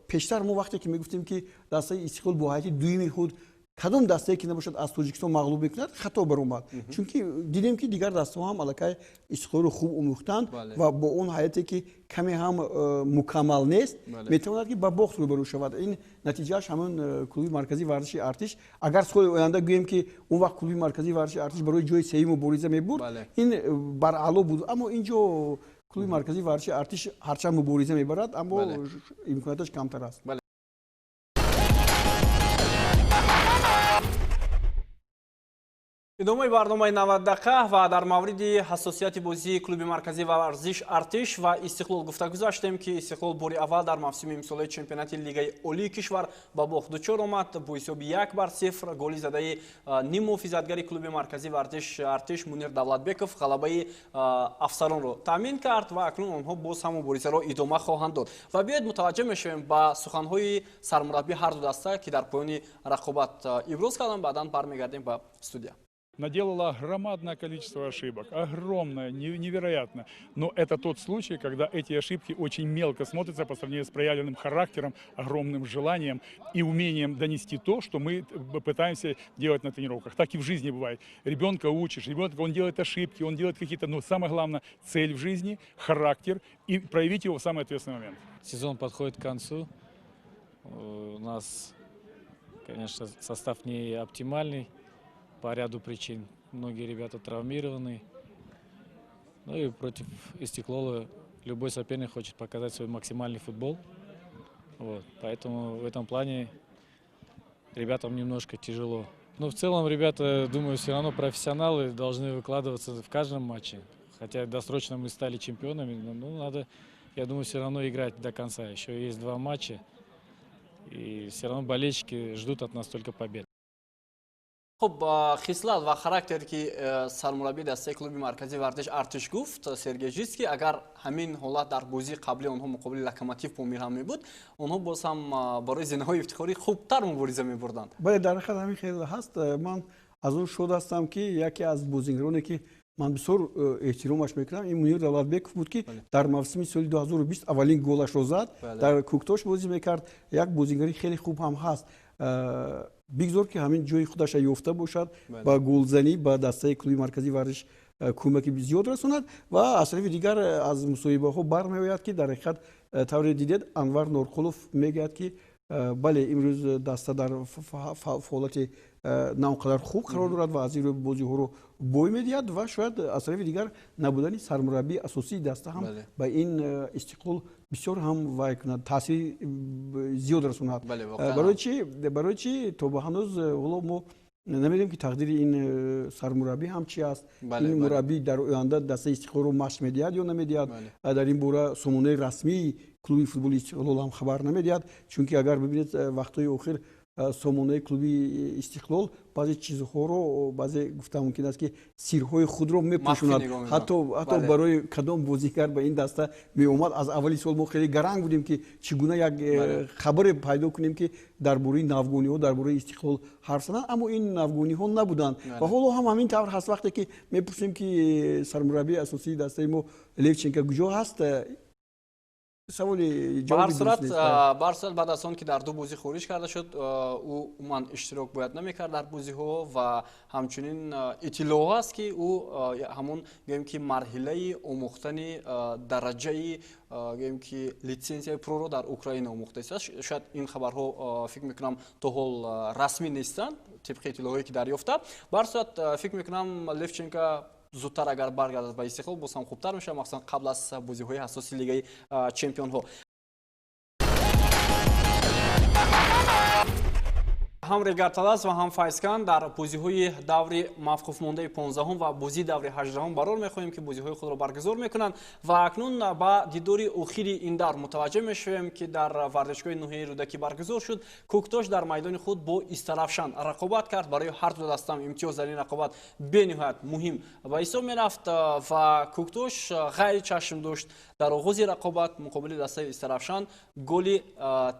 пештар мо вақте ки мегуфтем ки дастаи Истиқлол бо ҳайати дуюми худ кадом дастае ки набошад аз Тоҷикистон мағлуб мекунад, хато баромад. Чунки дидем ки дигар дастаҳо ҳам аллакай Истиқлолро хуб омӯхтанд ва бо он ҳайате ки каме ҳам мукаммал нест, метавонад ки ба бохт рӯбарӯ шавад. ин натиҷааш ҳамон клуби марказии варзиши Артиш. агар соли оянда гӯем ки он вақт клуби марказии варзиши Артиш барои ҷои сеюм мубориза мебурд, ин баръало буд. аммо ин ҷо клуби марказии варзиши Артиш ҳарчанд мубориза мебарад, аммо имконияташ камтар аст. идомаи барномаи 90 дақиқа ва дар мавриди ҳассосияти бозии клуби марказӣ ва варзиш Артиш ва Истиқлол гуфта гузаштем ки Истиқлол бори аввал дар мавсими имсолаи чемпионати лигаи олии кишвар ба бохт дучор омад. бо ҳисоби 1-0 голи задаи ним муҳофизатгари клуби марказӣ варзиш Артиш Мунир Давлатбеков ғалабаи афсаронро таъмин кард ва акнун онҳо боз ҳам муборизаро идома хоҳанд дод. ва биёед мутаваҷҷеҳ мешавем ба суханҳои сармураббии ҳарду даста ки дар поёни рақобат иброз карданд. баъдан бармегардем ба студия. Наделала громадное количество ошибок, огромное, невероятно. Но это тот случай, когда эти ошибки очень мелко смотрятся по сравнению с проявленным характером, огромным желанием и умением донести то, что мы пытаемся делать на тренировках. Так и в жизни бывает. Ребенка учишь, ребенка, он делает ошибки, он делает какие-то, но самое главное, цель в жизни, характер и проявить его в самый ответственный момент. Сезон подходит к концу. У нас, конечно, состав не оптимальный. По ряду причин. Многие ребята травмированы. Ну и против Истиқлола любой соперник хочет показать свой максимальный футбол. Вот. Поэтому в этом плане ребятам немножко тяжело. Но в целом ребята, думаю, все равно профессионалы, должны выкладываться в каждом матче. Хотя досрочно мы стали чемпионами, но надо, я думаю, все равно играть до конца. Еще есть 2 матча. И все равно болельщики ждут от нас только побед. хуб хислат ва характере ки сармураббии дастаи клуби марказии варзиш Артиш гуфт Сергей Жицкий, агар ҳамин ҳолат дар бозии қабли онҳо муқобили Локомотив Помир ҳам мебуд, онҳо боз ҳам барои зинаҳои ифтихорӣ хубтар мубориза мебурданд. бале, дар ҳақиқат ҳамин хел ҳаст. ман аз он шод ҳастам ки яке аз бозигароне ки ман бисёр эҳтиромаш мекунам ин Мунир Давлатбеков буд ки дар мавсими соли 2020 аввалин голашро зад. дар Коктош бозӣ мекард. як бозигари хеле хуб ҳам ҳаст. бигзор ки ҳамин ҷои худаш ёфта бошад, ба голзанӣ ба дастаи клуби марказии варзиш кӯмаки зиёд расонад ва аз тарафи дигар аз мусоҳибаҳо бармеояд ки дар ҳақиқат тавре дидед Анвар Норқулов мегӯяд ки бале имрӯз даста дар фаъолияти на он қадар хуб қарор дорад ва аз ин рӯ бозиҳоро бой медиҳад ва шояд аз тарафи дигар набудани сармураббии асосии даста ҳам ба ин Истиқлол бисёр ҳам вай кунад, таъсири зиёд расонад. барои чӣ то ба ҳанӯз ҳоло мо намедонем ки тақдири ин сармураббӣ ҳам чи аст. ин мураббӣ дар оянда дастаи Истиқлолро машқ медиҳад ё намедиҳад. дар ин бора сомонаи расмии клуби футболи Истиқлол ҳам хабар намедиҳад. чунки агар бибинед вақтҳои охир сомонаи клуби Истиқлол баъзе чизҳоро баъзе гуфта мумкин аст ки сирҳои худро мепӯшонад. ҳатто барои кадом бозигар ба ин даста меомад. аз аввали сол мо хеле гаранг будем ки чӣ гуна як хабаре пайдо кунем ки дар бораи навгониҳо дар бораи Истиқлол ҳарф зананд, аммо ин навгониҳо набуданд. ва ҳоло ҳам ҳамин тавр ҳаст. вақте ки мепурсем ки сармураббии асосии дастаи мо Левченко куҷо ҳаст, саволи ба ҳар ҷавоби сурат дуруст нест. ба ҳар сурат баъд аз он ки дар ду бозӣ хориҷ карда шуд ӯ умуман иштирок бояд намекард дар бозиҳо ва ҳамчунин иттилоъ ҳаст ки ӯ ҳамон гӯем ки марҳилаи омӯхтани дараҷаи гӯем ки литсенсияи проро дар Украина омӯхта истояд. Шояд ин хабарҳо фикр мекунам то ҳол расмӣ нестанд тибқи иттилоъҳое ки дарёфта. Ба ҳар сурат фикр мекунам Левченко зудтар агар баргардад ба Истиқлол боз ҳам хубтар мешавад, махсусан қабл аз бозиҳои ҳасоси Лигаи Чемпионҳо. ҳам Регар Талас ва ҳам Файзкан дар бозиҳои даври мавқуфмондаи 15-ум ва бозии даври 18-ум барор мехоҳем ки бозиҳои худро баргузор мекунанд ва акнун ба дидори охири ин давр мутаваҷҷеҳ мешавем ки дар варзишгоҳи ноҳияи Рӯдакӣ баргузор шуд. Кӯктош дар майдони худ бо Истарафшан рақобат кард. Барои ҳар ду дастам имтиёз дар ин рақобат бениҳоят муҳим ба ҳисоб мерафт ва Кӯктош ғайри чашм дошт дар оғози рақобат муқобили дастаи Истарафшан голи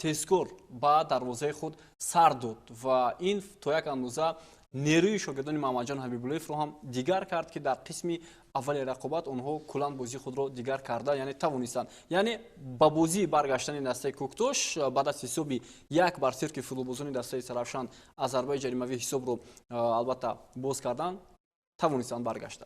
тезкор ба дарвозаи худ сар дод ва ин то як андоза нерӯи шогирдони Маҳаммадҷон Ҳабибуллоевро ҳам дигар кард ки дар қисми аввали рақобат онҳо куллан бозии худро дигар карда, яъне тавонистанд, яъне ба бозии баргаштани дастаи Кӯктош баъд аз ҳисоби 1-0 ки футболбозони дастаи Истарафшан аз зарбаи ҷаримавӣ ҳисобро албатта боз кардан тавонистанд баргашта.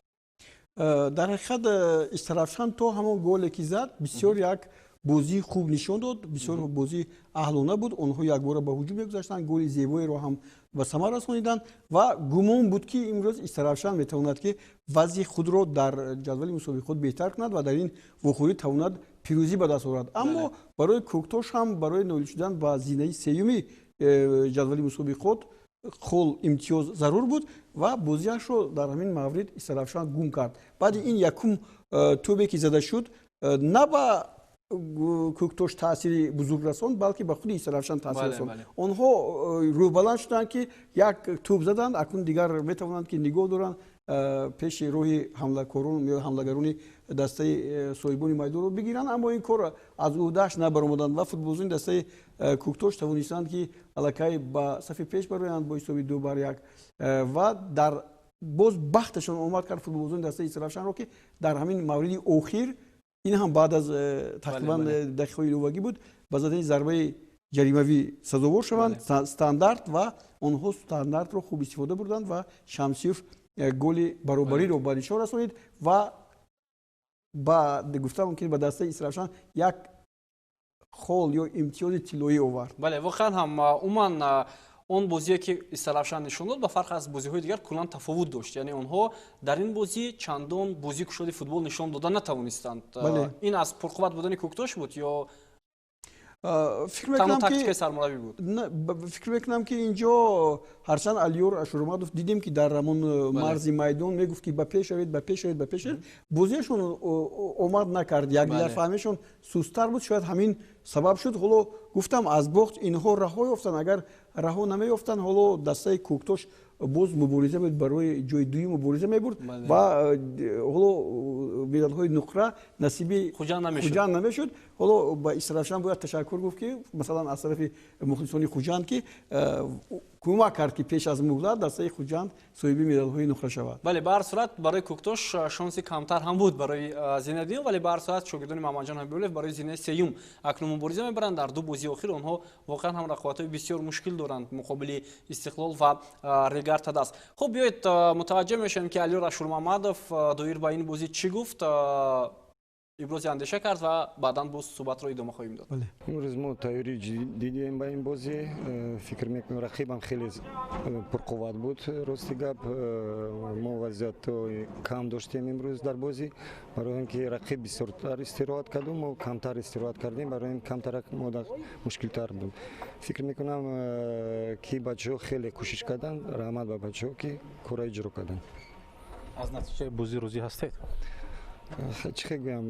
дар ҳақиқат Истарафшан то ҳамон голе ки зад бисёр як бозии хуб нишон дод, бисёр бозии аҳлона буд. онҳо якбора ба ҳуҷум мегузаштанд, голи зебоеро ҳам ба самар расониданд ва гумон буд ки имрӯз Истарафшан метавонад ки вазъи худро дар ҷадвали мусобиқот беҳтар кунад ва дар ин вохӯрӣ тавонад пирӯзӣ ба даст орад. аммо барои Кӯктош ҳам барои ноил шудан ба зинаи сеюми ҷадвали мусобиқот хол имтиёз зарур буд ва бозиашро дар ҳамин маврид Истарафшан гум кард. баъди ин якум тӯбе ки зада шуд на ба Кӯктош таъсири бузург расонд, балки ба худи Истарафшан таъсир расонд. онҳо рӯбаланд шуданд ки як тӯб заданд, акнун дигар метавонанд ки нигоҳ доранд пеши роҳи ҳамлакорон ё ҳамлагарони дастаи соҳибони майдонро бигиранд, аммо ин кор аз ӯҳдааш набаромаданд ва футболбозони дастаи Кӯктош тавонистанд ки аллакай ба сафи пеш бароянд бо ҳисоби 2-1 ва дар боз бахташон омад кард футболбозони дастаи Истарафшанро ки дар ҳамин мавриди охир, ин ҳам баъд аз тақрибан дақиқаҳои иловагӣ буд, ба задани зарбаи ҷаримавӣ сазовор шаванд стандарт ва онҳо стандартро хуб истифода бурданд ва Шамсиёв голи баробариро ба нишон расонид ва ба гуфтан мумкин ба дастаи Истарафшан як хол ё имтиёзи тиллоӣ овард. Бале, воқеан ҳам умуман он бозие ки Истарафшан нишон дод ба фарқ аз бозиҳои дигар куллан тафовут дошт. Яъне онҳо дар ин бозӣ чандон бозии кушоди футбол нишон дода натавонистанд. Ин аз пурқувват будани Кӯктош буд ё танҳо тактикаи сармуравӣ буд? фикр мекунам ки инҷо ҳарчанд Алиёр Ашуромадов дидем ки дар ҳамон марзи майдон мегуфт ки ба пеш шавед, ба пеш шавед, ба пеш шавед, бозиашон омад накард, якдигар фаҳмишон сустар буд. шояд ҳамин сабаб шуд. ҳоло гуфтам аз бохт инҳо раҳо ёфтанд. агар раҳо намеёфтанд, ҳоло дастаи Кӯктош боз мубориза мебуд, барои ҷои дуюм мубориза мебурд ва ҳоло медалҳои нуқра насиби Хуҷанд намешуд. ҳоло ба Истарафшан бояд ташаккур гуфт ки масалан аз тарафи мухлисони Хуҷанд ки кӯмак кард ки пеш аз муҳлат дастаи Хуҷанд соҳиби медалҳои нуқра шавад. бале, ба ҳар сурат барои Кӯктош шонси камтар ҳам буд барои зинаи дуюм, вале ба ҳар сурат шогирдони Маҳаммадҷон Ҳабибуллоев барои зинаи сеюм акнун мубориза мебаранд. дар ду бозии охир онҳо воқеан ҳам рақобатҳои бисёр мушкил доранд муқобили Истиқлол ва Регар Талас. хуб, биёед мутаваҷҷеҳ мешавем ки Алиёр Ашурмамадов доир ба ин бозӣ чӣ гуфт, ибрози андеша кард ва баъдан боз суҳбатро идома хоҳем дод. имрӯз мо тайёрӣ дидем ба ин бозӣ. фикр мекунам рақибам хеле пурқувват буд. рости гап мо вазъиятҳо кам доштем имрӯз дар бозӣ, барои ин ки рақиб бисёртар истироҳат карду, мо камтар истироҳат кардем, барои ин камтарак мода мушкилтар буд. фикр мекунам ки бачаҳо хеле кӯшиш карданд. раҳмат ба бачаҳо ки кора иҷро карданд. аз натиҷаи бозӣ розӣ ҳастед? чӣ хел гӯям,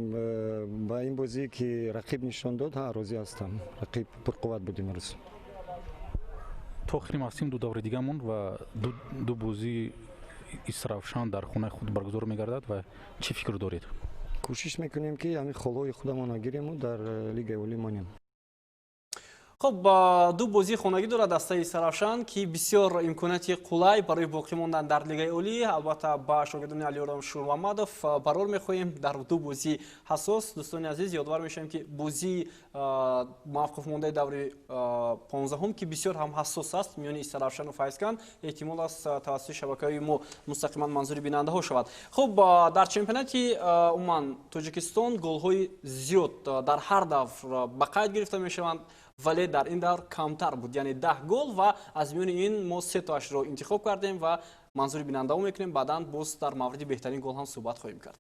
ба ин бозие ки рақиб нишон дод, розӣ ҳастам. рақиб пурқувват буд имрӯз. то охири мавсим ду даври дига монд ва ду бозии Истарафшан дар хонаи худ баргузор мегардад ва чӣ фикр доред? кӯшиш мекунем ки ҳамин холҳои худамон гирему дар лигаи олӣ монем. خب دو بازی خانگی دارد دسته سرافشان که بسیار امکاناتی قلای برای باقی ماندن در لیگ اولی. البته با شاگردان علیرضا شورمحمدов قرار می‌خواهیم در دو بازی حساس. دوستان عزیز یادآور میشم که بازی موفق مانده دور 15 که بسیار هم حساس است میان سرافشان و فیضکن احتمال است توسط شبکه‌های ما مستقیما منظور بیننده ها شود. خب در چمپیونات عمان تاجیکستان گل‌های زیاد در هر دور به قید گرفته میشوند ولی در این دور کمتر بود، یعنی 10 گل و از میان این ما 3 تاش رو انتخاب کردیم و منظور بیننده ها میکنیم. بعداً باز در مورد بهترین گل هم صحبت خواهیم کرد.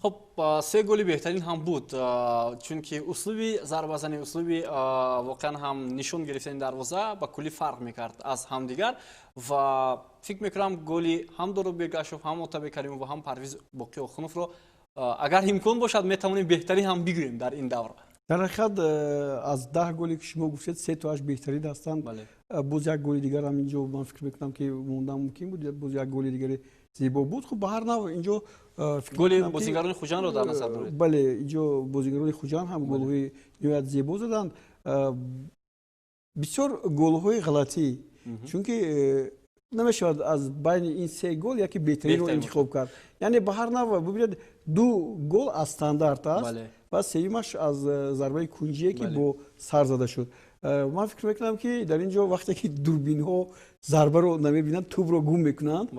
خب 3 گلی بهترین هم بود چون که اسلوبی ضربه زنی اسلوبی واقعا هم نشون گرفتن دروازه با کلی فرق میکرد از همدیگر و فکر میکنم گلی هم دروغ بیگاشوف هم مطابق کریم و هم پرویز باقی اخونوف رو اگر امکان باشد میتونیم بهترین هم بگیریم در این دور. در حقیقت از 10 گلی که شما گفتید 3 تاش بهترین هستند. باز یک گل دیگر هم اینجا من فکر میکنم که موندن ممکن بود، باز یک گل دیگر زیبا بود. خب به هر نوع اینجا گل بازیگران خوجان رو در نظر دارید؟ بله اینجا بازیگران خوجان هم گل‌های نهایت زیبا زدند. بسیار گل‌های غلطی چون که نمیشود از بین این 3 گل یکی بهترین رو انتخاب کرد. یعنی به هر نوع ببینید 2 گل از استاندارد است و سومش از ضربه کنجی که با سر زده شد. من فکر میکنم که در اینجا وقتی که دوربین ها ضربه رو نمیبینند توپ رو گم میکنند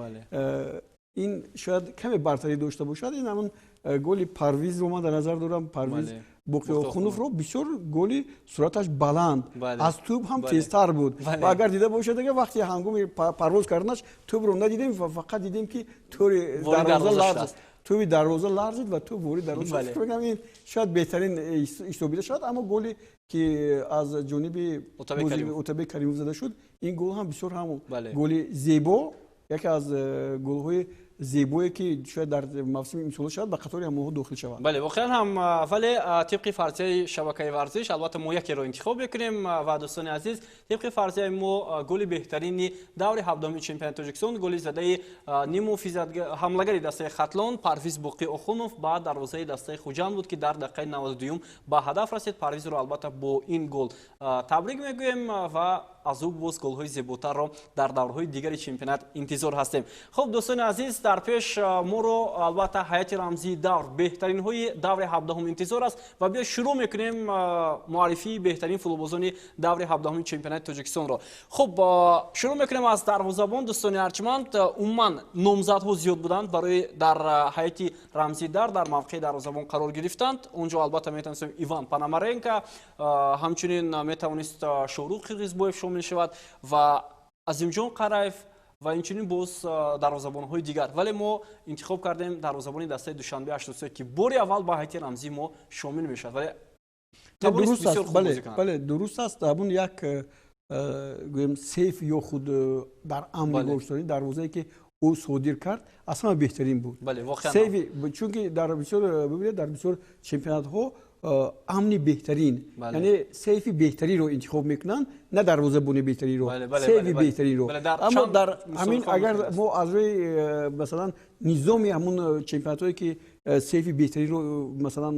این شاید کمی برتری داشته باشد. این همون گل پرویز رو من در نظر دارم. پرویز باقی اخونوف رو بسیار گلی سرعتش بلند از توپ هم تیزتر بود و اگر دیده باشید دیگه وقتی هنگام پرواز کردنش توپ رو ندیدیم و فقط دیدیم که طوری دروازه لرزید و توپ وارد دروازه. فکر می‌کنم این شاید بهترین استوبیده شد. اما گلی که از جانب اوتبه کریموف زده شد این گل هم بسیار هم گل زیبا، یکی از گل‌های زیبایی که شاید در موسم امسال شاید به قطار هم داخل شود. بله واقعا هم ولی طبق فرضیه شبکه ورزش البته ما یکی رو انتخاب بکنیم و دوستان عزیز طبق فرضیه ما گل بهترین دور 7 چمپیونات تاجیکستان گل زده نیمو فیزد حملهگری دسته ختلان پرویز باقی اخونوف بعد دروازه دسته خوجان بود که در دقیقه 92 به هدف رسید. پرویز رو البته با این گل تبریک میگویم و از او باز گل‌های زیباتر رو در دورهای دیگری چمپیونات انتظار هستیم. خب دوستان عزیز در پیش ما رو البته حیات رمزی دور بهترین های دور 17 انتظار است و بیا شروع میکنیم معرفی بهترین فوتبالبازان دور 17 چمپیونات تاجیکستان رو. خب شروع میکنیم از دروازه‌بان. دوستان ارجمند عموما نامزدها زیاد بودند برای در حیات رمزی در موقع دروازه‌بان قرار گرفتند. اونجا البته میتونیم ایوان پانامارنکا همچنین میتونست شوروخ قرقیزبویف شامل شود و عظیمجان قرایف و اینچنین باز دروازه‌بان‌های دیگر، ولی ما انتخاب کردیم دروازه‌بان دسته دوشنبه 83 که باری اول با حیات رمزی ما شامل میشد. ولی درست است. بله درست است. همون یک گویم سیف یا خود در امن گذاری دروازه‌ای که او صادر کرد اصلا بهترین بود. بله واقعا سیف چون که در بسیار ببینید در بسیار چمپیونات ها امنی بهترین یعنی سیفی بهتری رو انتخاب میکنن نه دروازه‌بان بهتری رو سیفی بهتری رو اما در همین اگر ما از روی مثلا نظامی همون چمپیوناتایی که سیفی بهتری رو مثلا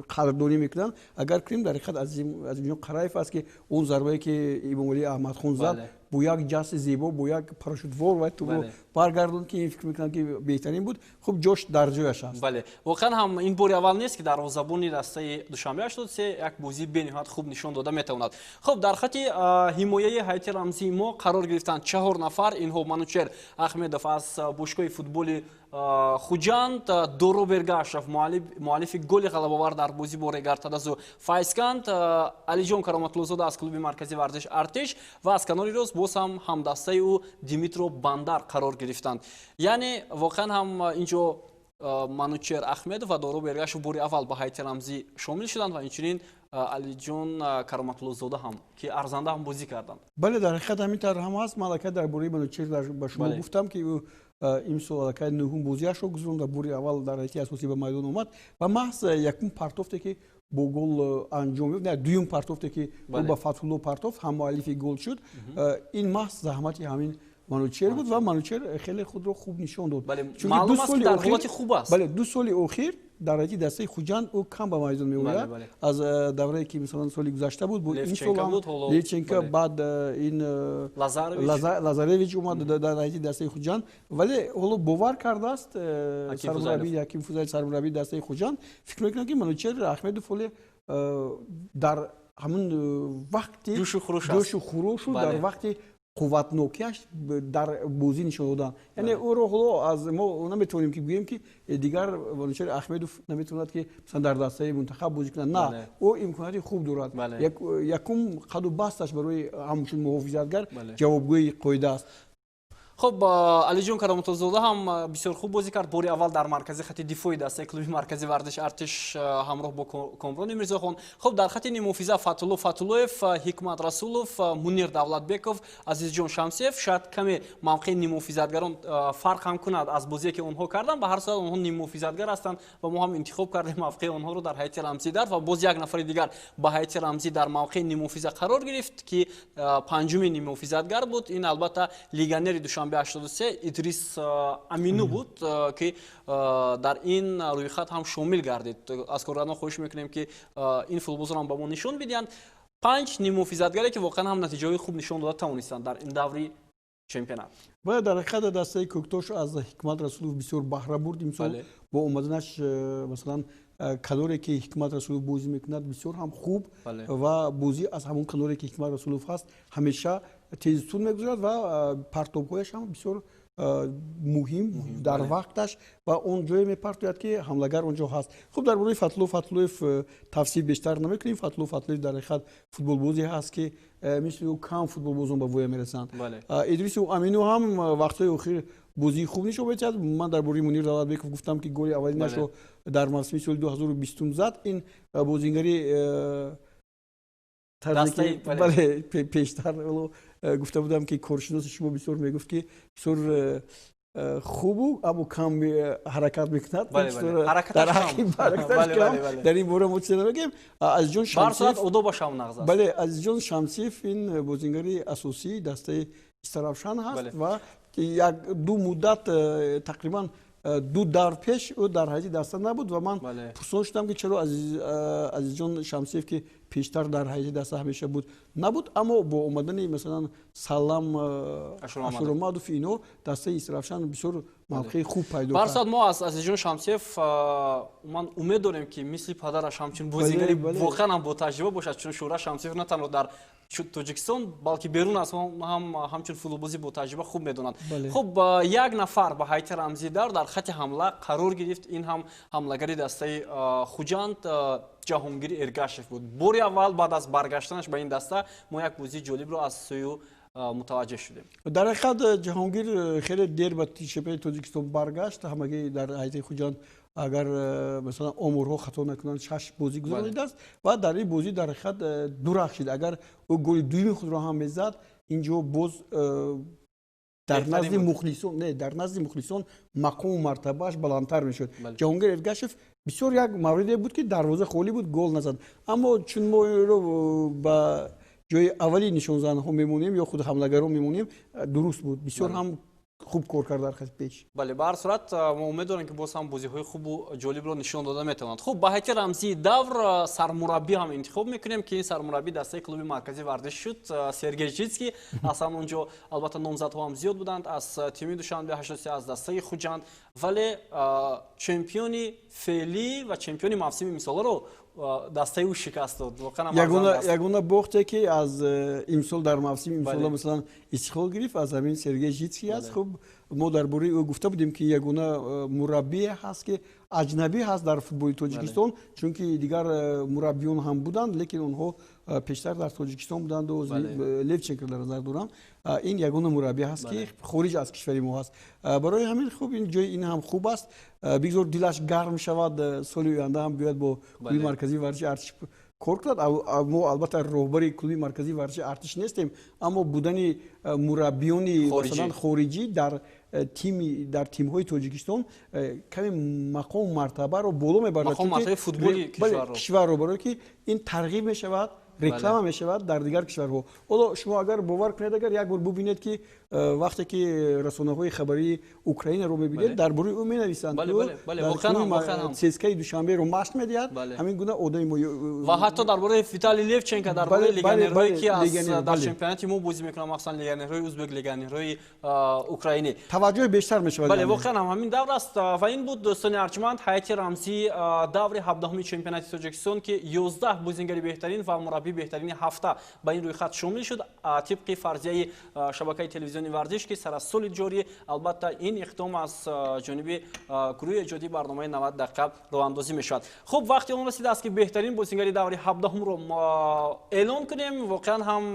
قدردانی میکنن اگر کریم در حقیقت از اینجا قرایف است که اون ضربه‌ای که امامعلی احمدخان زد با یک جست زیبا با یک پاراشوتوار و تو برگردون که این فکر میکنم که بهترین بود خب جوش در جایش است بله واقعا هم این بار اول نیست که دروازه‌بان دسته دوشنبه 83 یک بازی بنهایت خوب نشون داده میتواند خب در خط حمایه هیئت رمزی ما قرار گرفتن 4 نفر اینها منوچهر احمدов از باشگاه فوتبال خوجند دورو бергашев муаллифи голи ғалабовар дар бозӣ бо регартадазу файзканд алиҷон кароматуллозода аз клуби маркази варзиш артиш ва аз канори рост боз ҳам ҳамдастаи ӯ димитро бандар қарор гирифтанд яъне воқеан ҳам инҷо манучер ахмедов ва дору бергашев бори аввал ба ҳайати рамзӣ шомил шуданд ва инчунин алиҷон кароматуллозода ҳам ки арзанда ҳам бозӣ карданд бале дар ҳақиқат ҳамин тавр ҳам ҳаст ман аллакай дар бораи манучер ба шумо гуфтам ки имсол аллакай нӯҳум бозиашро гузаронд ва бори аввал дар ҳайати асосӣ ба майдон омад ва маҳз якум партофте ки бо гол анҷом ёфт не дуюм партофте ки гол ба фатҳулло партофт ҳам муаллифи гол шуд ин маҳз заҳмати ҳамин манучер буд ва манучер хеле худро хуб нишон дод маълум аст ки дар ҳолати хуб аст бале 2 соли охир дар ҳайати дастаи хуҷанд ӯ кам ба майдон меояд аз даврае ки мисалан соли гузашта буд ин сол левченко баъд ин лазаревич омад дар ҳайати дастаи хуҷанд вале ҳоло бовар кардааст сармураббӣ ҳаким фузайлов сармураббии дастаи хуҷанд фикр мекунам ки манучер аҳмедов ҳоле дар ҳамун вақти ҷӯшу хурӯшу дар вақти қувватнокияш дар бозӣ нишон додан яъне ӯро ҳоло аз мо наметавонем ки гӯем ки дигар манучер аҳмедов наметавонад ки мисалан дар дастаи мунтахаб бозӣ кунад на ӯ имконияти хуб дорад якум қаду басташ барои ҳамчун муҳофизатгар ҷавобгӯи қоида аст خب алиҷон кароматуллозода ҳам бисёр хуб бозӣ кард бори аввал дар маркази хати дифои дастаи клуби маркази варзиш артиш ҳамроҳ бо комрони мирзохон хоб дар хати нимуҳофиза фатулло фатуллоев ҳикмат расулов мунир давлатбеков азизҷон шамсиев шояд каме мавқеи нимуҳофизатгарон фарқ ҳам кунад аз бозие ки онҳо карданд ба ҳар сурат онҳо нимуҳофизатгар ҳастанд ва мо ҳам интихоб кардем мавқеи онҳоро дар ҳайати рамзӣ дар ва боз як нафари дигар ба ҳайати рамзӣ дар мавқеи нимуҳофиза қарор гирифт ки панҷуми нимуҳофизатгар буд ин албатта легионери душанбе 83 идрис амину буд ки дар ин рӯйхат ҳам шомил гардид аз коргардон хоҳиш мекунем ки ин футболбозро ҳам ба мо нишон бидиҳанд 5 нимуҳофизатгаре ки воқеан ҳам натиҷаҳои хуб нишон дода тавонистанд дар ин даври чемпионат бояд дар ҳақиқат дастаи коктош аз ҳикмат расулов бисёр баҳра бурд имсол бо омаданаш масалан каноре ки ҳикмат расулов бозӣ мекунад бисёр ҳам хуб ва бозӣ аз ҳамон каноре ки ҳикмат расулов ҳаст ҳамеша тезтун мегузарад ва партобҳояш ҳам бисёр муҳим дар вақташ ва он ҷое мепартояд ки ҳамлагар он ҷо ҳаст хуб дар бораи фатҳулло фатҳуллоев тавсил бештар намекунем фатҳулло фатҳуллоев дар ҳақиқат футболбозе ҳаст ки мисли ӯ кам футболбозон ба воя мерасанд идрису амину ҳам вақтҳои охир бозии хуб нишон медиҳад ман дар бораи мунир давлатбеков гуфтам ки голи аввалинашро дар мавсими соли 2020 зад ин бозингари пештар гуфта будам ки коршиноси шумо бисёр мегуфт ки бисёр хубу аммо кам ҳаракат мекунад дар ҳаққи ҳаракаташ дар ин бора мо чизе намегӯем азизҷон шамсиев ин бозингари асосии дастаи истаравшан ҳаст ва як ду муддат тақрибан 2 давр пеш ӯ дар ҳайати даста набуд ва ман пурсон шудам ки чаро азизҷон шамсиев ки пештар дар ҳайати даста ҳамеша буд набуд аммо бо омадани масалан салам ашуромадов ино дастаи истаравшан бисёр мавқеи хуб пайдо кард барсад мо аз азизҷон шамсиев ман умед дорем ки мисли падараш ҳамчун бозигари воқеан ҳам ботаҷриба бошад чун шӯра шамсиев на танҳо дар тоҷикистон балки берун аз ҳамчун футболбози ботаҷриба хуб медонад хуб як нафар ба ҳайати рамзӣ дар хати ҳамла қарор гирифт ин ҳам ҳамлагари дастаи хуҷанд ҷаҳонгир эргашев буд бори аввал баъд аз баргаштанаш ба ин даста мо як бозии ҷолибро аз сӯи мутаваҷҷеҳ шудем дар ҳақиқат ҷаҳонгир хеле дер ба чемпионати тоҷикистон баргашт ҳамагӣ дар ҳайати хуҷанд агар масалан омурҳо хато накунанд 6 бозӣ гузаронидааст ва дар ин бозӣ дар ҳақиқат дурахшид агар ӯ голи дуюми худро ҳам мезад инҷо боз дар назди мухлисон мақому мартабааш баландтар мешуд ҷаҳонгир эргашев бисёр як мавриде буд ки дарвоза холӣ буд, гол назад. Аммо чун мо инро ба ҷои аввали нишонзанҳо мемонем ё худ ҳамлагарон мемонем, дуруст буд. Бисёр ҳам хуб кор кард дар хати пеш. бале ба ҳар сурат мо умед дорем ки боз ҳам бозиҳои хубу ҷолибро нишон дода метавонанд. Хуб ба ҳайати рамзии давр сармураббӣ ҳам интихоб мекунем ки ин сармураббӣ дастаи клуби марказии варзиш шуд, Сергей Житский. Аслан онҷо албатта номзадҳо ҳам зиёд буданд, аз тими Душанбе 83, аз дастаи Хуҷанд, вале чемпиони феълӣ ва чемпиони мавсими имсоларо дастаи ӯ шикаст дод. Ягона бохте ки аз имсол дар мавсими имсола масалан истиқлол гирифт аз ҳамин Сергей Житский аст. Хуб мо дар бораи ӯ гуфта будем ки ягона мураббие ҳаст ки аҷнабӣ ҳаст дар футболи Тоҷикистон, чунки дигар мураббиён ҳам буданд, лекин онҳо пештар дар Тоҷикистон буданду Левченко дар назар дорам. Ин ягона мураббие ҳаст ки хориҷ аз кишвари мо ҳаст. Барои ҳамин хуб ин ҷои ин ҳам хуб аст. Бигзор дилаш гарм шавад, соли оянда ҳам биёяд бо клуби марказии варзиши Артиш кор кунад. Мо албатта роҳбари клуби марказии варзиши Артиш нестем, аммо будани мураббиёни масалан хориҷӣ дар тимҳои Тоҷикистон каме мақому мартабаро боло мебарад. Мақоми футболи кишварро, барое ки ин тарғиб мешавад, реклама мешавад дар дигар кишварҳо. Ҳоло шумо агар бовар кунед, агар як бор бубинед ки вақте ки расонаҳои хабарии Украинаро мебинед, дар бораи ӯ менависанд, ЦСКАи Душанберо машқ медиҳад, ҳамин гуна одами мо ва ҳатто дар бораи Виталий Левченко, дар бораи легионерҳое ки дар чемпионати мо бозӣ мекунанд, махсусан легионерҳои узбек, легионерҳои украинӣ таваҷҷӯҳ бештар мешавад. Бале, воқеан ҳам ҳамин давр аст ва ин буд дӯстони арҷманд ҳайати рамзии даври 17-уми чемпионати Тоҷикистон ки 11 бозингари беҳтарин ва мураббии беҳтарини ҳафта ба ин рӯйхат шомил шуд, тибқи фарзияи шабакаи телевизиони варзиш ки сар аз соли ҷорӣ албатта ин иқдом аз ҷониби гурӯҳи эҷодии барномаи 90 дақиқа роҳандозӣ мешавад. Хуб, вақти он расидааст ки беҳтарин бозингари даври 17-умро эълон кунем. Воқеан ҳам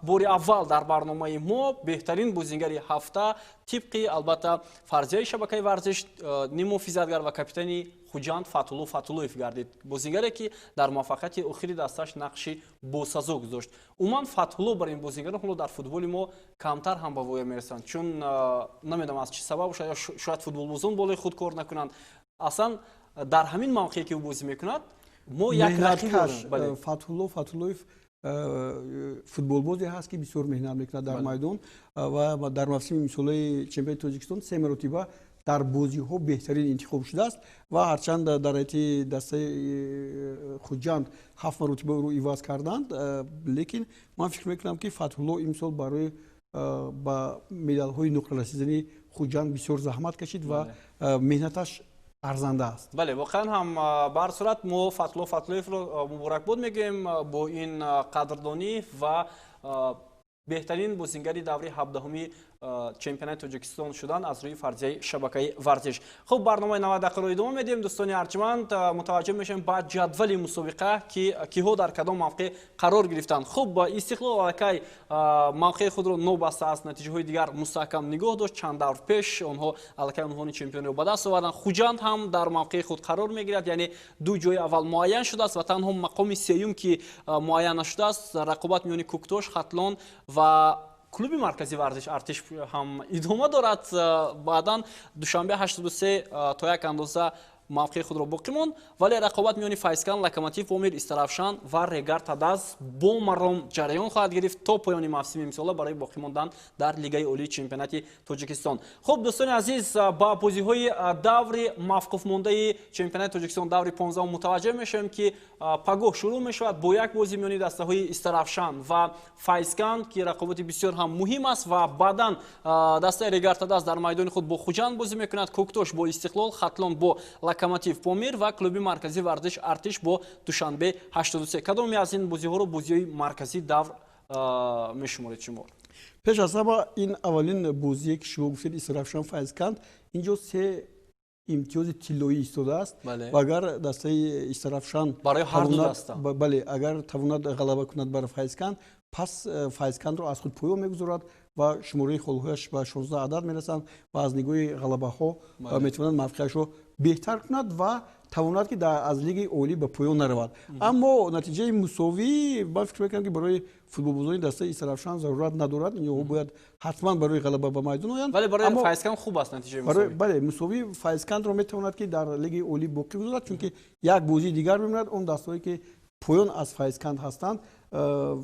бори аввал дар барномаи мо беҳтарин бозингари ҳафта тибқи албатта фарзияи шабакаи варзиш нимуҳофизатгар ва капитани Хуҷанд Фатҳулло Фатҳуллоев гардид. Бозингаре ки дар муваффақияти охири дасташ нақши босазо гузошт. Умуман Фатҳулло бар ин бозингарон ҳоло дар футболи мо камтар ҳам ба воя мерасанд, чун намедонам аз чӣ сабаб бошад, ё шояд футболбозон болои худ кор накунанд. Аслан дар ҳамин мавқеъе ки ӯ бозӣ мекунад, мо як рақиб Фатҳулло Фатҳуллоев футболбозе ҳаст ки бисёр меҳнат мекунад дар майдон ва дар мавсими имсолаи чемпионати Тоҷикистон 3 маротиба дар бозиҳо беҳтарин интихоб шудааст ва ҳарчанд дар ҳайати дастаи Хуҷанд 7 маротиба ӯро иваз карданд, лекин ман фикр мекунам ки Фатҳулло имсол барои ба медалҳои нуқрарасидани Хуҷанд бисёр заҳмат кашид ва меҳнаташ арзанда аст. Бале, воқеан ҳам ба ҳар сурат мо Фатҳулло Фатҳуллоевро муборакбод мегӯем бо ин қадрдонӣ ва беҳтарин бозингари даври 17-уми чемпионати Тоҷикистон шудан аз рӯи фарзияи шабакаи варзиш. Хуб, барномаи 90 дақиқаро идома медиҳем. Дӯстони арҷманд, мутаваҷҷеҳ мешавем ба ҷадвали мусобиқа ки киҳо дар кадом мавқеъ қарор гирифтанд. Хуб, Истиқлол аллакай мавқеъи худро нобаста аз натиҷаҳои дигар мустаҳкам нигоҳ дошт. Чанд давр пеш онҳо аллакай унвони чемпиониро ба даст оварданд. Хуҷанд ҳам дар мавқеъи худ қарор мегирад, яъне ду ҷои аввал муайян шудааст ва танҳо мақоми сеюм ки муайян нашудааст, рақобат миёни Куктош, Хатлон ва клуби марказии варзиш Артиш ҳам идома дорад. Баъдан Душанбе 83 то як андоза мавқеъи худро боқӣ монд, вале рақобат миёни Файзкан, Локомотив Помир, Истарафшан ва Регар Тадаз бо маром ҷараён хоҳад гирифт то поёни мавсими имсола барои боқӣ мондан дар Лигаи олии чемпионати Тоҷикистон. Хуб, дӯстони азиз, ба бозиҳои даври мавқуфмондаи чемпионати Тоҷикистон даври 15 мутаваҷҷеҳ мешавем ки пагоҳ шурӯъ мешавад бо як бозӣ миёни дастаҳои Истарафшан ва Файзкан ки рақобати бисёр ҳам муҳим аст ва баъдан дастаи Регар Тадаз дар майдони худ бо Хуҷанд бозӣ мекунад, Куктош бо Истиқлол, Хатлон бо Локомотив Помир ва клуби марказии варзиш Артиш бо Душанбе 83. Кадоме аз ин бозиҳоро бозиҳои марказии давр мешуморед шумо? пеш аз ҳама ин аввалин бозие ки шумо гуфтед Истарафшан Файзканд, инҷо се имтиёзи тиллоӣ истодааст ва агар дастаи Истарафшан барои ҳар ду даста агар тавонад ғалаба кунад бар Файзканд, пас Файзкандро аз худ поён мегузорад ва шумораи холҳояш ба 16 адад мерасанд ва аз нигоҳи ғалабаҳо метавонанд мавқеашро беҳтар кунад ва тавонад ки аз лиги олӣ ба поён наравад. Аммо натиҷаи мусовӣ ман фикр мекунам ки барои футболбозони дастаи Исаравшан зарурат надорад. Инҳо бояд ҳатман барои ғалаба ба майдон оянд. вале барои Файзканд хуб аст натиҷаи мусовӣ. бале мусовӣ Файзкандро метавонад ки дар лиги олӣ боқӣ гузорад, чунки як бозии дигар мемонад. Он дастҳое ки поён аз Файзканд ҳастанд,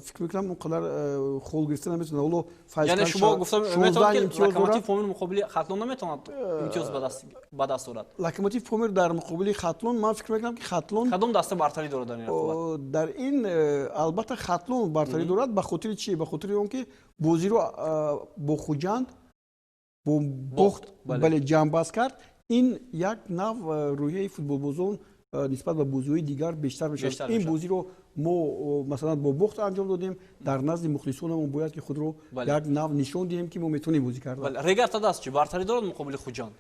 фикр мекунам он қадар хол гирифта наметавонад. Ҳоло яъне Файзканд шумо гуфта метавонад ки Локомотив дорад. Помир муқобили Хатлон наметавонад имтиёз ба даст орад. Локомотив Помир дар муқобили Хатлон ман фикр мекунам ки Хатлон кадом даста бартарӣ дорад дар ин рақобат? дар ин албатта Хатлон бартарӣ дорад. ба хотири чӣ? Ба хотири он ки бозиро бо Хуҷанд бо бохт бале ҷамъбаст кард. ин як нав рӯҳияи футболбозон нисбат ба бозиҳои дигар бештар мешавад. ин бозиро мо масалан бо бохт анҷом додем. дар назди мухлисонамон бояд ки худро як нав нишон диҳем ки мо метавонем бозӣ кардан. Регар Тадаст чӣ бартарӣ дорад муқобили Хуҷанд?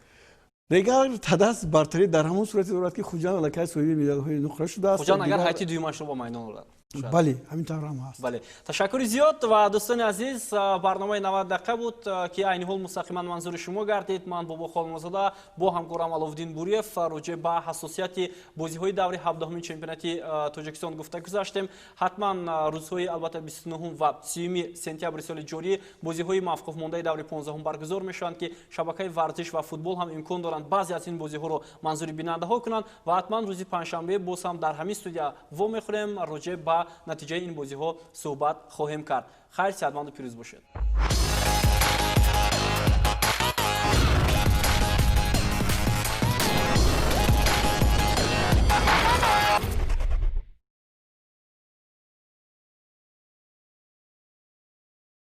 Регар Тадаст бартарӣ дар ҳамон сурате дорад ки Хуҷанд аллакай соҳиби медалҳои нуқра шудааст. Хуҷанд агар ҳайти дуюмашро ба майдон орад. бале ҳамин тавр ҳам ҳаст. бале ташаккури зиёд ва дӯстони азиз, барномаи 90 дақиқа буд ки айни ҳол мустақиман манзури шумо гардид. ман бобо холмозода бо ҳамкорам Аловдин Буриев роҷеъ ба ҳассосияти бозиҳои даври 17-умин чемпионати Тоҷикистон гуфта гузаштем. ҳатман рӯзҳои албатта 29 ва 30 сентябри соли ҷорӣ бозиҳои мавқуфмондаи даври 15 баргузор мешаванд ки шабакаи варзиш ва футбол ҳам имкон доранд баъзе аз ин бозиҳоро манзури бинандаҳо кунанд ва ҳатман рӯзи панҷшанбе боз ҳам дар ҳамин студия вомехӯрем роҷеъ ба натиҷаи ин бозиҳо суҳбат хоҳем кард. хайр, сеҳатманду пирӯз бошед.